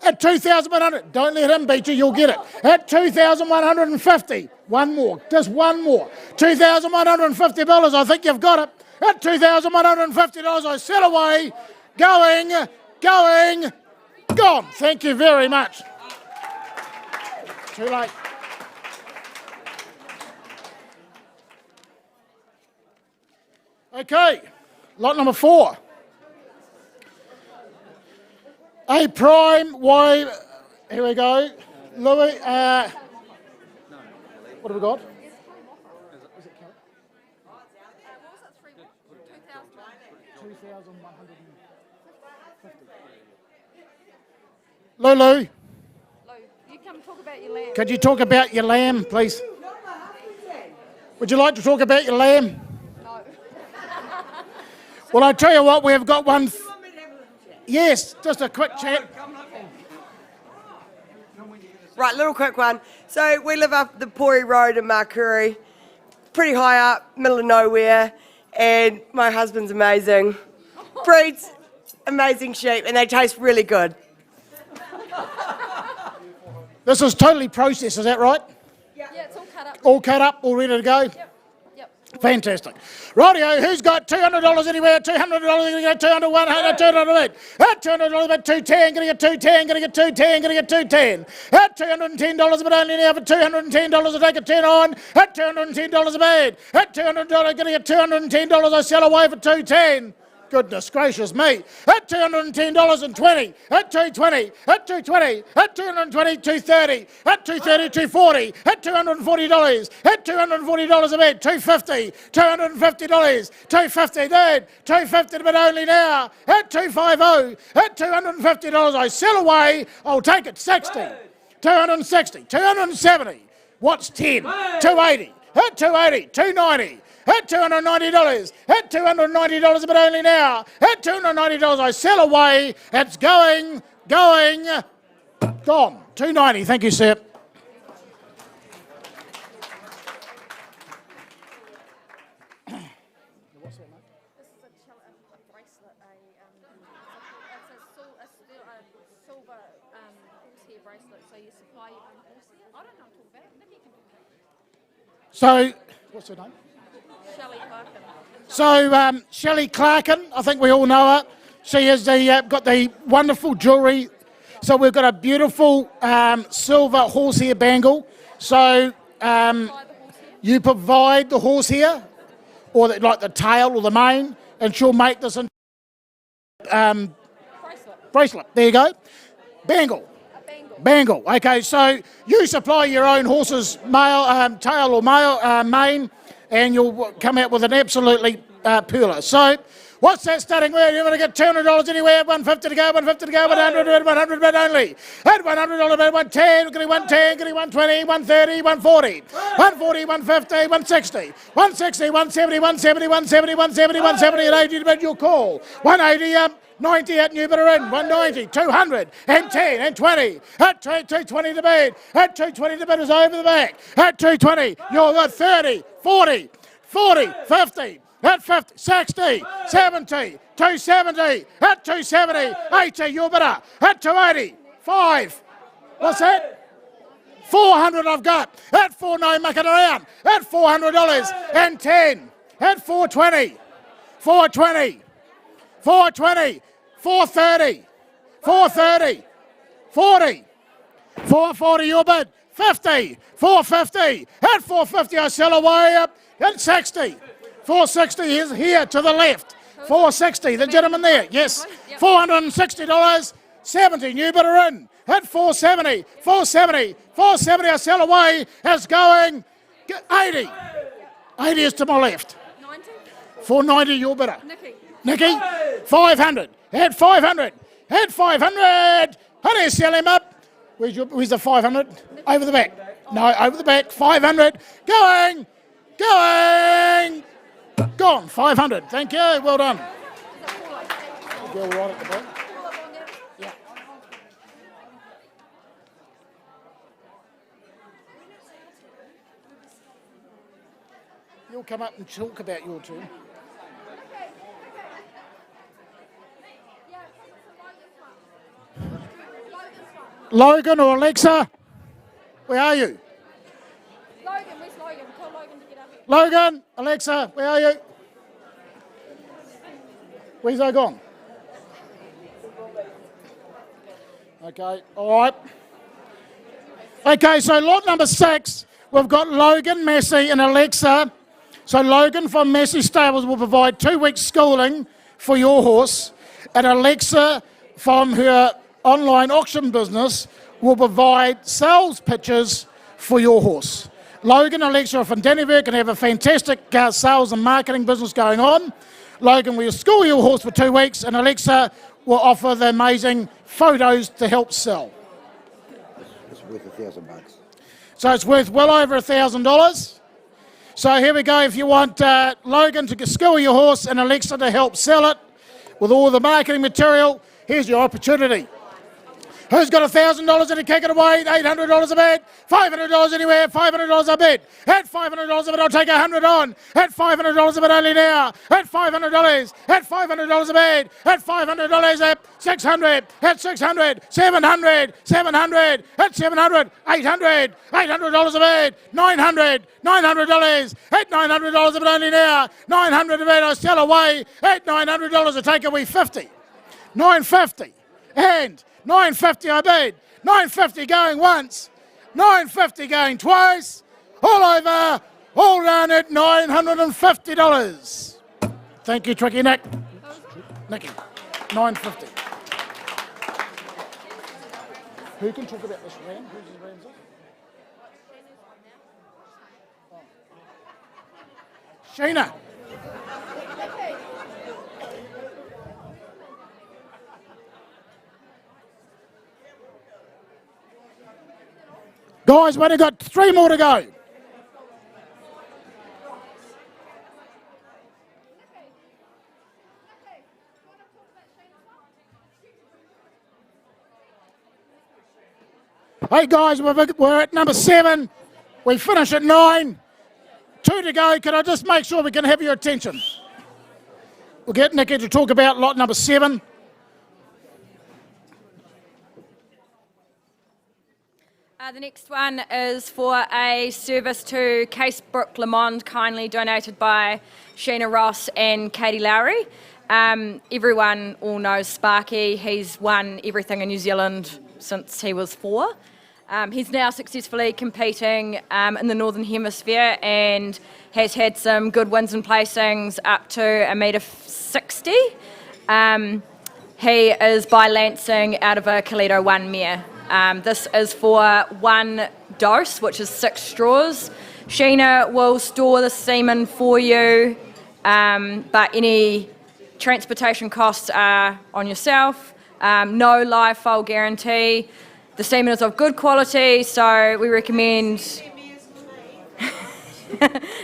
At 2,100, don't let him beat you, you'll get it. At 2,150, one more, just one more. $2,150, I think you've got it. At $2,150, I sell away, gone. Thank you very much. Too late. Okay, lot number 4. A prime Y, here we go. Louis, what have we got? Lulu, You come talk about your lamb. could you talk about your lamb, please? Would you like to talk about your lamb? No. Well, I tell you what, we've got one. Yes, just a quick chat. Right, little quick one. So we live up the Pori Road in Makuri, pretty high up, middle of nowhere, and my husband's amazing. Breeds amazing sheep, and they taste really good. This is totally processed, is that right? Yeah, it's all cut up. All cut up, all ready to go? Yep. Fantastic. Rightio, who's got $200 anywhere? $200, gonna get 200, 100, 200 At $200 about 210, gonna get 210, gonna get 210, gonna get 210. At $210 but only now for $210, I take a 10 on. At $210 a bed. At $200, gonna get $210, I sell away for 210. Goodness gracious me. At $210 and 20. At 220. At 220. At 220, 230. At 230, 240. At $240. At $240 a bed. 250. $250. 250 dead. 250 but only now. At 250. At $250 I sell away. I'll take it 60. 260. 270. What's 10? 280. At 280. 290. At $290, at $290 but only now. At $290 I sell away. It's gone. $290, thank you, sir. So, what's her name? So, Shelley Clarkin, I think we all know her. She has got the wonderful jewellery. So we've got a beautiful silver horsehair bangle. So you provide the horsehair, or like the tail or the mane, and she'll make this into bracelet. There you go. Bangle. Okay, so you supply your own horse's male tail or male mane, and you'll come out with an absolutely pearler. So What's that starting with? You're going to get $200 anywhere. 150 to go, 150 to go, 100 bid only. At $100 bid, 110, getting 110, getting 120, 130, 140, 140, 150, 160, 160, 170, 170, 170, 170, 170, at 80 to bid your call. 180 90 at new bidder in, 190, 200, and 10, and 20, at 220 to bid, at 220 to bid is over the back, at 220, you're at 30, 40, 40, 50, at 50, 60, 70, 270, at 270, 80, your bidder, at 280, 5, what's that? 400 I've got, at 49, muck it around, at $400, and 10, at 420, 420, 420, 430, 430, 40, 440 your bid, 50, 450, at 450 I sell away up, and 60, 460 is here to the left, 460, the gentleman there, yes, $460, 70, new bidder in, at 470, 470, 470 I sell away, is going, 80, 80 is to my left, 490 your bidder. Nikki, 500, at 500, at 500, honey, sell him up. Where's the 500? Over the back. No, over the back, 500, going, gone, 500, thank you, well done. Girl right at the back. Yeah. You'll come up and talk about your turn. Logan or Alexa, where are you? Logan, where's Logan? Tell Logan to get up here. Logan, Alexa, where are you? Where's they gone? Okay, all right. Okay, so lot number 6, we've got Logan, Massey and Alexa. So Logan from Massey Stables will provide 2 weeks schooling for your horse, and Alexa from her online auction business will provide sales pitches for your horse. Logan and Alexa from Dannyburg can have a fantastic sales and marketing business going on. Logan will school your horse for 2 weeks, and Alexa will offer the amazing photos to help sell. It's worth $1,000. So it's worth well over $1,000. So here we go. If you want Logan to school your horse and Alexa to help sell it with all the marketing material, here's your opportunity. Who's got $1,000 in a kick it away? $800 a bid. $500 anywhere. $500 a bid. At $500 a bid, I'll take 100 on. At $500 a bid only now. At $500. At $500 a bid. At $500 at 600. At 600. 700. 700. At 700. 800. $800 a bid. 900. $900. At $900 a bid only now. 900 a bid, I sell away. At $900 I take away 50. 950. And 950 I bid, 950 going once, 950 going twice, all over, all round at $950. Thank you, Tricky Nick. Nicky, 950. Who can talk about this ram? Who's his ram's on? Sheena. Guys, we've only got 3 more to go. Hey guys, we're at number 7. We finish at 9. 2 to go. Can I just make sure we can have your attention? We'll get Nikki to talk about lot number 7. The next one is for a service to Casebrook Le Monde, kindly donated by Sheena Ross and Katie Lowry. Everyone all knows Sparky. He's won everything in New Zealand since he was 4. He's now successfully competing in the Northern Hemisphere and has had some good wins and placings up to a metre 60. He is by Lansing out of a Kaledo 1 mare. This is for 1 dose, which is 6 straws. Sheena will store the semen for you, but any transportation costs are on yourself, no live foal guarantee. The semen is of good quality, so we recommend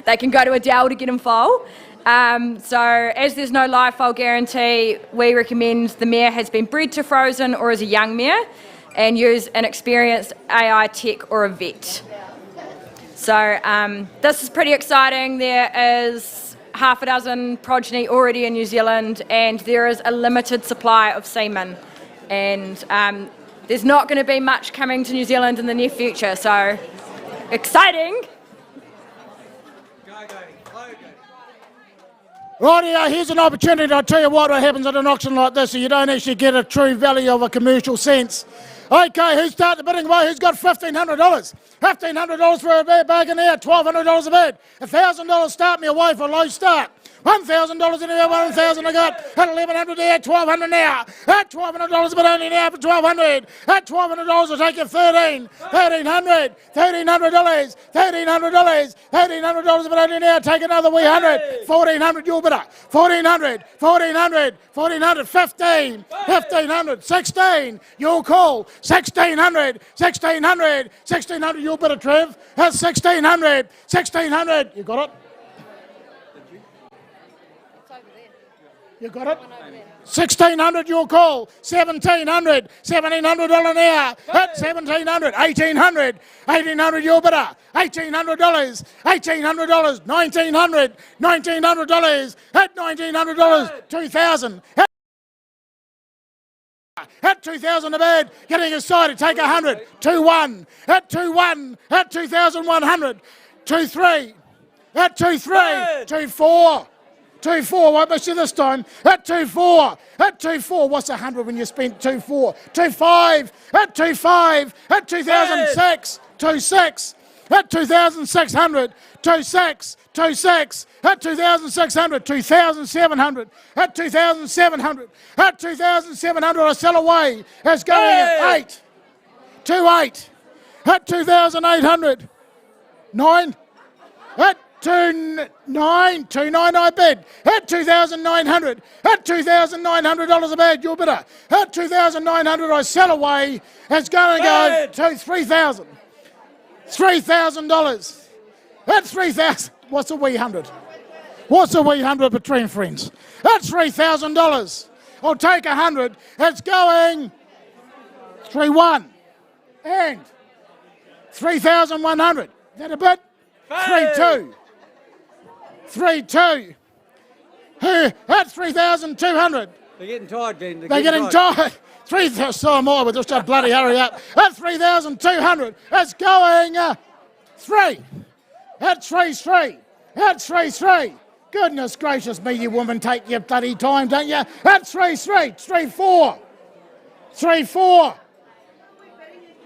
they can go to a dell to get them foal. So as there's no live foal guarantee, we recommend the mare has been bred to frozen or is a young mare, and use an experienced AI tech or a vet. So this is pretty exciting. There is half a dozen progeny already in New Zealand, and there is a limited supply of semen. And there's not going to be much coming to New Zealand in the near future, so exciting. Rightio, here's an opportunity. I'll tell you what happens at an auction like this, so you don't actually get a true value of a commercial sense. Okay, who's starting the bidding? Well, who's got $1,500? $1,500 for a bargain here, $1,200 a bid. $1,000 start me away for a low start. $1,000 in here, $1,000 I got. At $1,100 there, $1,200 now. At $1,200 a bit only now for $1,200. At $1,200 I'll take you $1,300. $1,300. $1,300. $1,300. $1,300 a bit only now. Take another wee $100. $1,400 your bidder. $1,400. $1,400. $1,400. $1,500. $1,500. $1,600 your call. $1,600. $1,600. $1,600 your bidder, Trev. That's $1,600. $1,600. You got it? You got it? $1,600 your call. $1,700. $1,700 an hour. At $1,700. $1,800. $1,800 your bidder. $1,800. $1,800. $1,900. $1,900. At $1,900. $2,000. At $2,000 a bid, getting excited, take $100. $2,100. At $2,100. At $2,100. $2,300. At $2,300. $2,400. $2,400, won't miss you this time. At $2,400. At $2,400, what's 100 when you spent $2,400? $2,500. At $2,500. At $2,006. $2,600. At $2,600. $2,600. $2,600. At $2,600. $2,700. At $2,700. At $2,700, I sell away. It's going at $8,000. $2,800. At $2,800. $9,000. At $2,900 I bid. At $2,900. At $2,900 a bid, your bidder. At $2,900 I sell away. It's going to go to $3,000. $3,000. At $3,000. What's a wee hundred? What's a wee hundred between friends? That's $3,000. I'll take $100. It's going 3,100 and 3,100. Is that a bit? 3,200. 3,200. That's 3,200. They're getting tired, Ben. They're getting tired. 3,000. So am I. We'll just have bloody hurry up. That's 3,200. It's going 3. That's 3,300. That's 3,300. Goodness gracious me, you woman, take your bloody time, don't you? That's 3,300. 3,400. 3,400.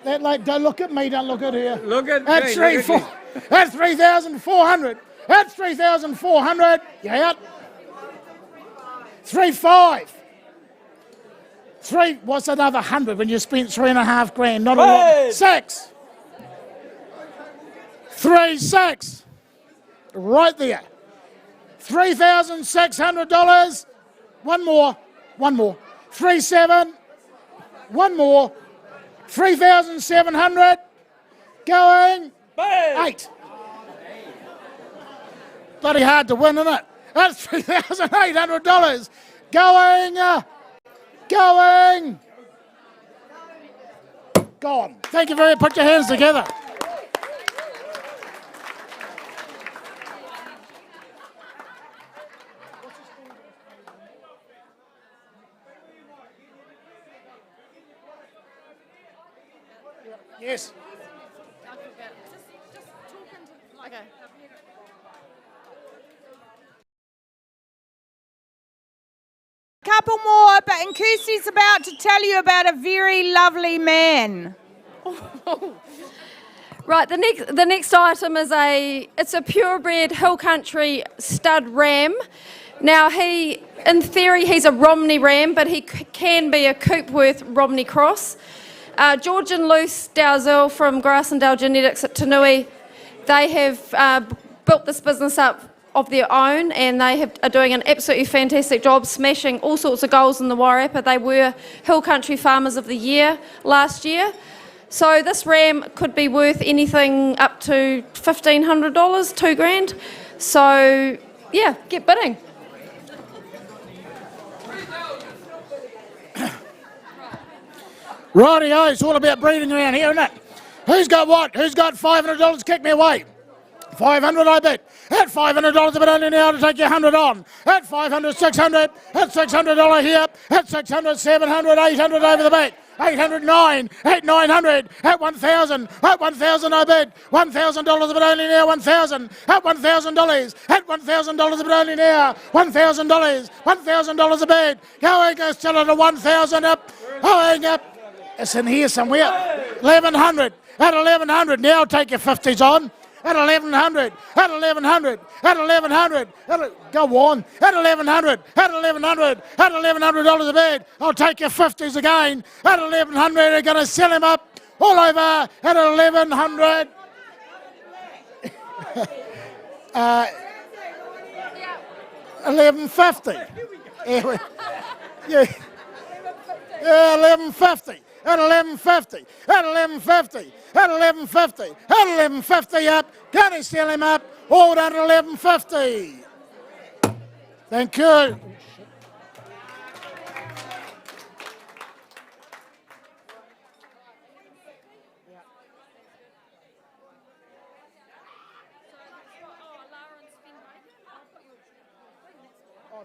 That like, don't look at me, don't look at her. Look at That's me. 3,400. That's 3,400. That's 3,400. You out? 3,500. What's another 100 when you spent $3.5 grand? Not a lot. 6. 3,600. Right there. $3,600. One more. 3,700. One more. 3,700. Going 8. Bloody hard to win, isn't it? That's $3,800. Going. Gone. Thank you very much. Put your hands together. Yes. Couple more, but Nkisi's about to tell you about a very lovely man. Right, the next item is it's a purebred hill country stud ram. Now in theory he's a Romney ram, but he can be a Coopworth Romney cross. George and Luce from Grass and Dale Genetics at Tanui, they have built this business up of their own, and they are doing an absolutely fantastic job, smashing all sorts of goals in the Wairarapa. They were Hill Country Farmers of the Year last year. So this ram could be worth anything up to $1,500, $2,000. So yeah, get bidding. Righty-o, it's all about breeding around here, isn't it? Who's got what? Who's got $500? Kick me away. 500, I bet. At $500 a bit only now to take your 100 on. At 500, 600. At $600 here. At 600, 700, 800 over the bet. 809, at 900, at 1,000, at 1,000 I bet. $1,000 a bit only now, 1,000, at $1,000, at $1,000 a bit only now, $1,000, $1,000 a bet. Going, still at a 1,000 up, going up. It's in here somewhere. 1,100, at 1,100, now take your 50s on. At 1,100, at 1,100, at 1,100, go on, at 1,100, at 1,100, at $1,100 a bed. I'll take your 50s again. At 1,100, they're going to sell him up all over at 1,100. 1,150. Yeah, 1,150. At 1,150, at 1,150, at 1,150, at 1,150 up, gonna sell him up, all done at 1,150. Thank you. Oh,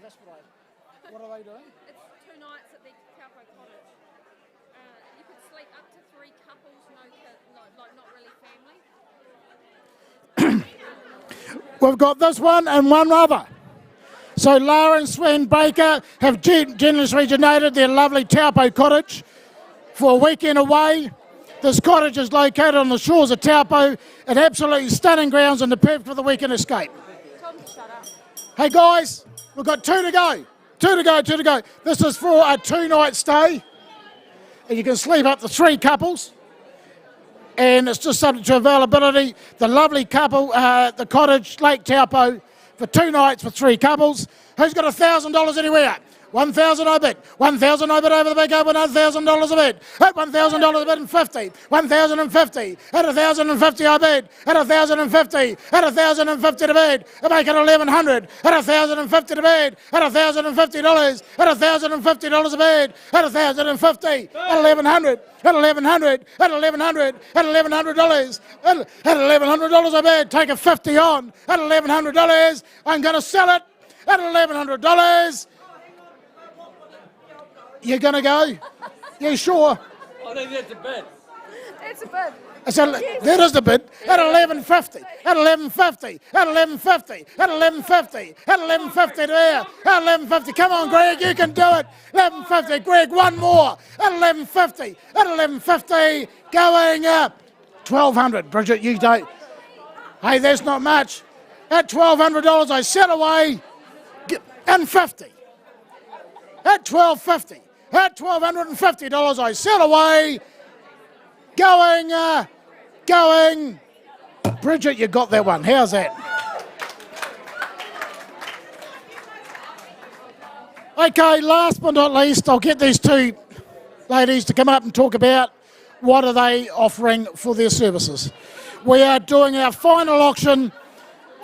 that's what are they doing? It's 2 nights at the Taupo Cottage. You could sleep up to 3 couples, no kids, not really family. We've got this one and one other. So Lara and Sven Baker have generously donated their lovely Taupo Cottage for a weekend away. This cottage is located on the shores of Taupo, an absolutely stunning grounds and the perfect for the weekend escape. Tom, shut up. Hey guys, we've got 2 to go. 2 to go, 2 to go. This is for a 2-night stay. And you can sleep up to 3 couples. And it's just subject to availability. The lovely couple, the cottage, Lake Taupo, for 2 nights for 3 couples. Who's got $1,000 anywhere? 1,000 I bet. 1,000 I bet over the big open, $1,000 a bet. At $1,000 a bet and 50. 1,050. At 1,050 I bet. At 1,050. At 1,050 to bed. I make it 1,100. At 1,050 to bed. At $1,050. At $1,050 a bed. At 1,050. At 1,100. At 1,100. At 1,100. At $1,100. At $1,100 a bed. Take a 50 on. At $1,100. I'm going to sell it at $1,100. You're going to go? You sure? I think that's a bid. That's a bid. That is the bid. At 11.50. At 11.50. At 11.50. At 11.50. At 11.50 there. At 11.50. Come on, Greg, you can do it. 11.50. Greg, one more. At 11.50. At 11.50. Going up. 1,200. Bridget, you don't. Hey, that's not much. At $1,200, I sell away and 50. At $1,250. At $1,250, I sell away. Going. Bridget, you got that one. How's that? Okay, last but not least, I'll get these 2 ladies to come up and talk about what are they offering for their services. We are doing our final auction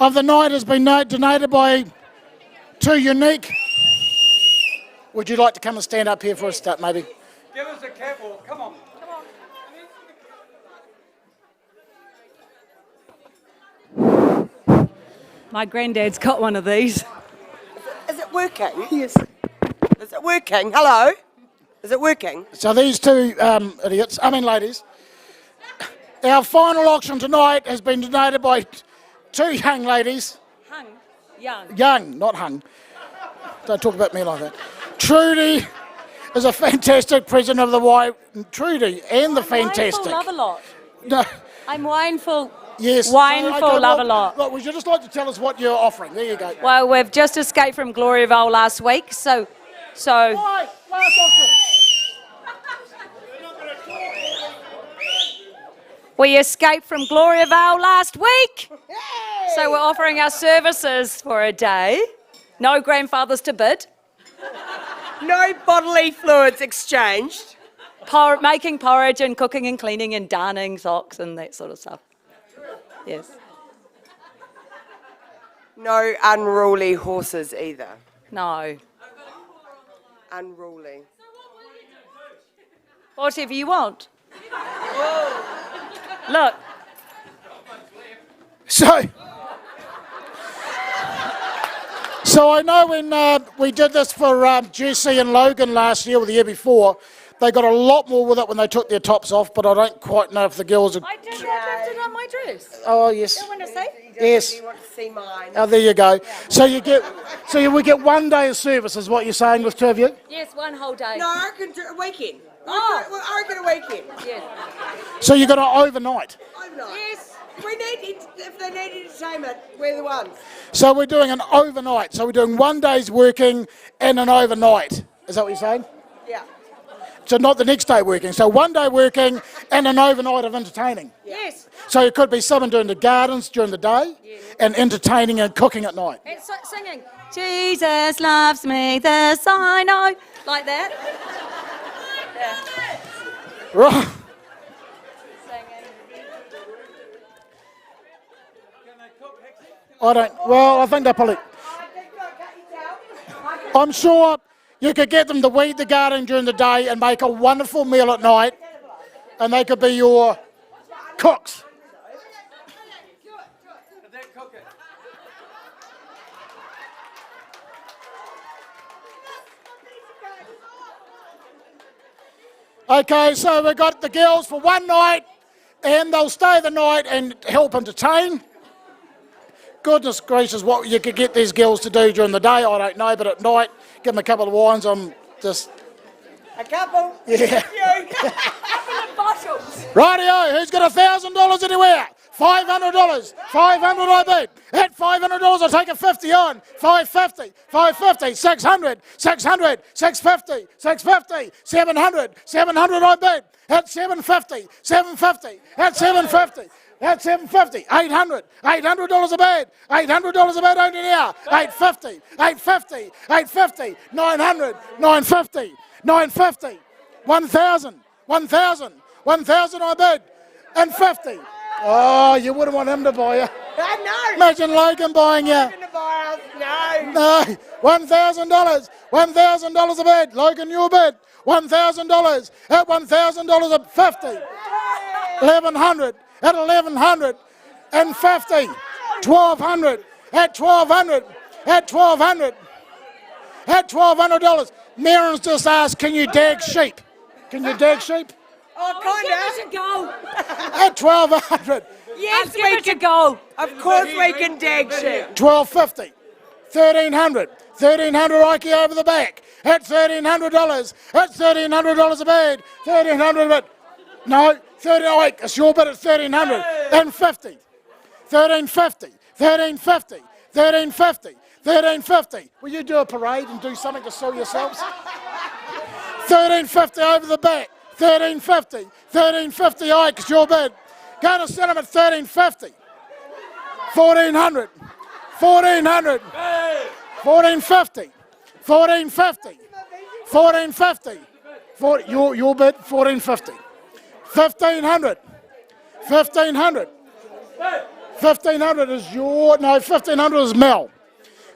of the night. Has been donated by 2 unique. Would you like to come and stand up here for a start, maybe? Give us a catwalk, come on. My granddad's got one of these. Is it working? Yes. Is it working? Hello? Is it working? So these 2 ladies, our final auction tonight has been donated by 2 young ladies. Young. Young, not hung. Don't talk about me like that. Trudy is a fantastic president of the Y. Trudy and the fantastic. Love a lot. No. I'm wineful. Yes. Wineful love a lot. Look, would you just like to tell us what you're offering? There you go. Well, we've just escaped from Gloriaville last week, so. Why? Last auction. We escaped from Gloriavale last week. So we're offering our services for a day. No grandfathers to bid. No bodily fluids exchanged. Making porridge and cooking and cleaning and darning socks and that sort of stuff. Yes. No unruly horses either. No. Unruly. Whatever you want. Look. So I know when we did this for Jesse and Logan last year or the year before, they got a lot more with it when they took their tops off, but I don't quite know if the girls are... I did on my dress. Oh, yes. You want to see? Yes. You want to see mine? Oh, there you go. So you get 1 day of service, is what you're saying with two of you? Yes, one whole day. No, I can do a weekend. I reckon a weekend. Yes. So you got an overnight. Yes. If they need entertainment, we're the ones. So we're doing an overnight. So we're doing 1 day's working and an overnight. Is that what you're saying? Yeah. So not the next day working. So 1 day working and an overnight of entertaining. Yes. So it could be someone doing the gardens during the day and entertaining and cooking at night. And singing, Jesus loves me, this I know. Like that. Yeah. Right. I think they probably... I'm sure you could get them to weed the garden during the day and make a wonderful meal at night, and they could be your cooks. Okay, so we've got the girls for 1 night, and they'll stay the night and help entertain. Goodness gracious, what you could get these girls to do during the day, I don't know, but at night, give them a couple of wines, I'm just... A couple? Yeah. A couple of bottles. Rightio, who's got $1,000 anywhere? $500. 500 I bid. At $500 I'll take a 50 on. 550. 550. 600. 600. 650. 650. 700. 700 I bid. At 750. 750. At 750. At 750, 800, $800 a bed, $800 a bed only now, 850, 850, 850, 900, 950, 950, 1,000, 1,000, 1,000 I bid, and 50. Oh, you wouldn't want him to buy you. No. Imagine Logan buying you. Logan to buy us, no. No, $1,000, $1,000 a bed, Logan, your bid, $1,000, at $1,000 a 50, 1,100. At 1,100 and 50, 1,200, at 1,200, at 1,200, at $1,200. Marin's just asked, can you dag sheep? Can you dag sheep? Oh, kind of. Go. At 1,200. Yes, we can go. Of course we can dag sheep. 1,250, 1,300, 1,300 Ike over the back. At $1,300, at $1,300 a bed, 1,300 a bed. No. 38, it's your bid at 1,300 and 50, 1,350, 1,350, 1,350, 1,350. Will you do a parade and do something to sell yourselves? 1,350 over the back, 1,350, 1,350 Ike, it's your bid. Go to sell them at 1,350, 1,400, 1,400, 1,450, 1,450, 1,450, your bid, 1,450. 1,500, 1,500, 1,500 is your, no, 1,500 is Mel.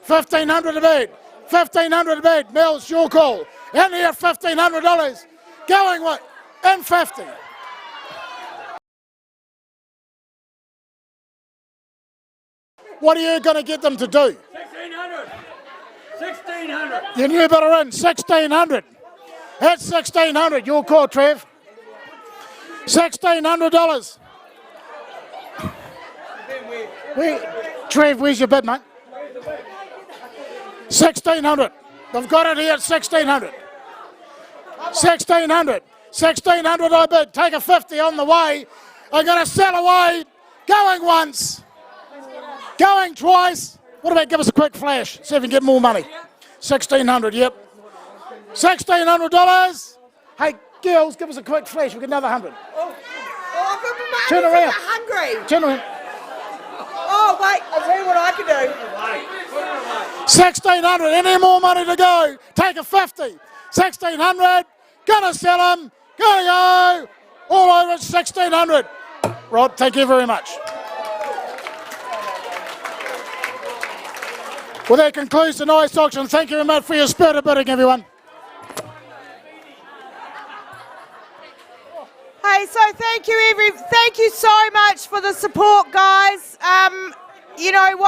1,500 a bed, 1,500 a bed, Mel, it's your call. In here, $1,500, going what, and 50. What are you going to get them to do? 1,600. 1,600. You knew better in, 1,600. That's 1,600, your call, Trev. $1,600. Trev, where's your bid, mate? 1,600. They've got it here at 1,600. 1,600. 1,600 I bid. Take a 50 on the way. I'm going to sell away. Going once. Going twice. What about give us a quick flash? See if we can get more money. 1,600, yep. $1,600. Hey, girls, give us a quick flash. We'll get another 100. Oh, Turn around. Hungry. Turn around. Oh, wait, I'll tell you what I can do. 1,600. Any more money to go? Take a 50. 1,600. Gonna sell them. Gonna go. All over at 1,600. Rod, thank you very much. Well, that concludes tonight's auction. Thank you very much for your spirit of bidding, everyone. Hey, so thank you so much for the support, guys. You know what?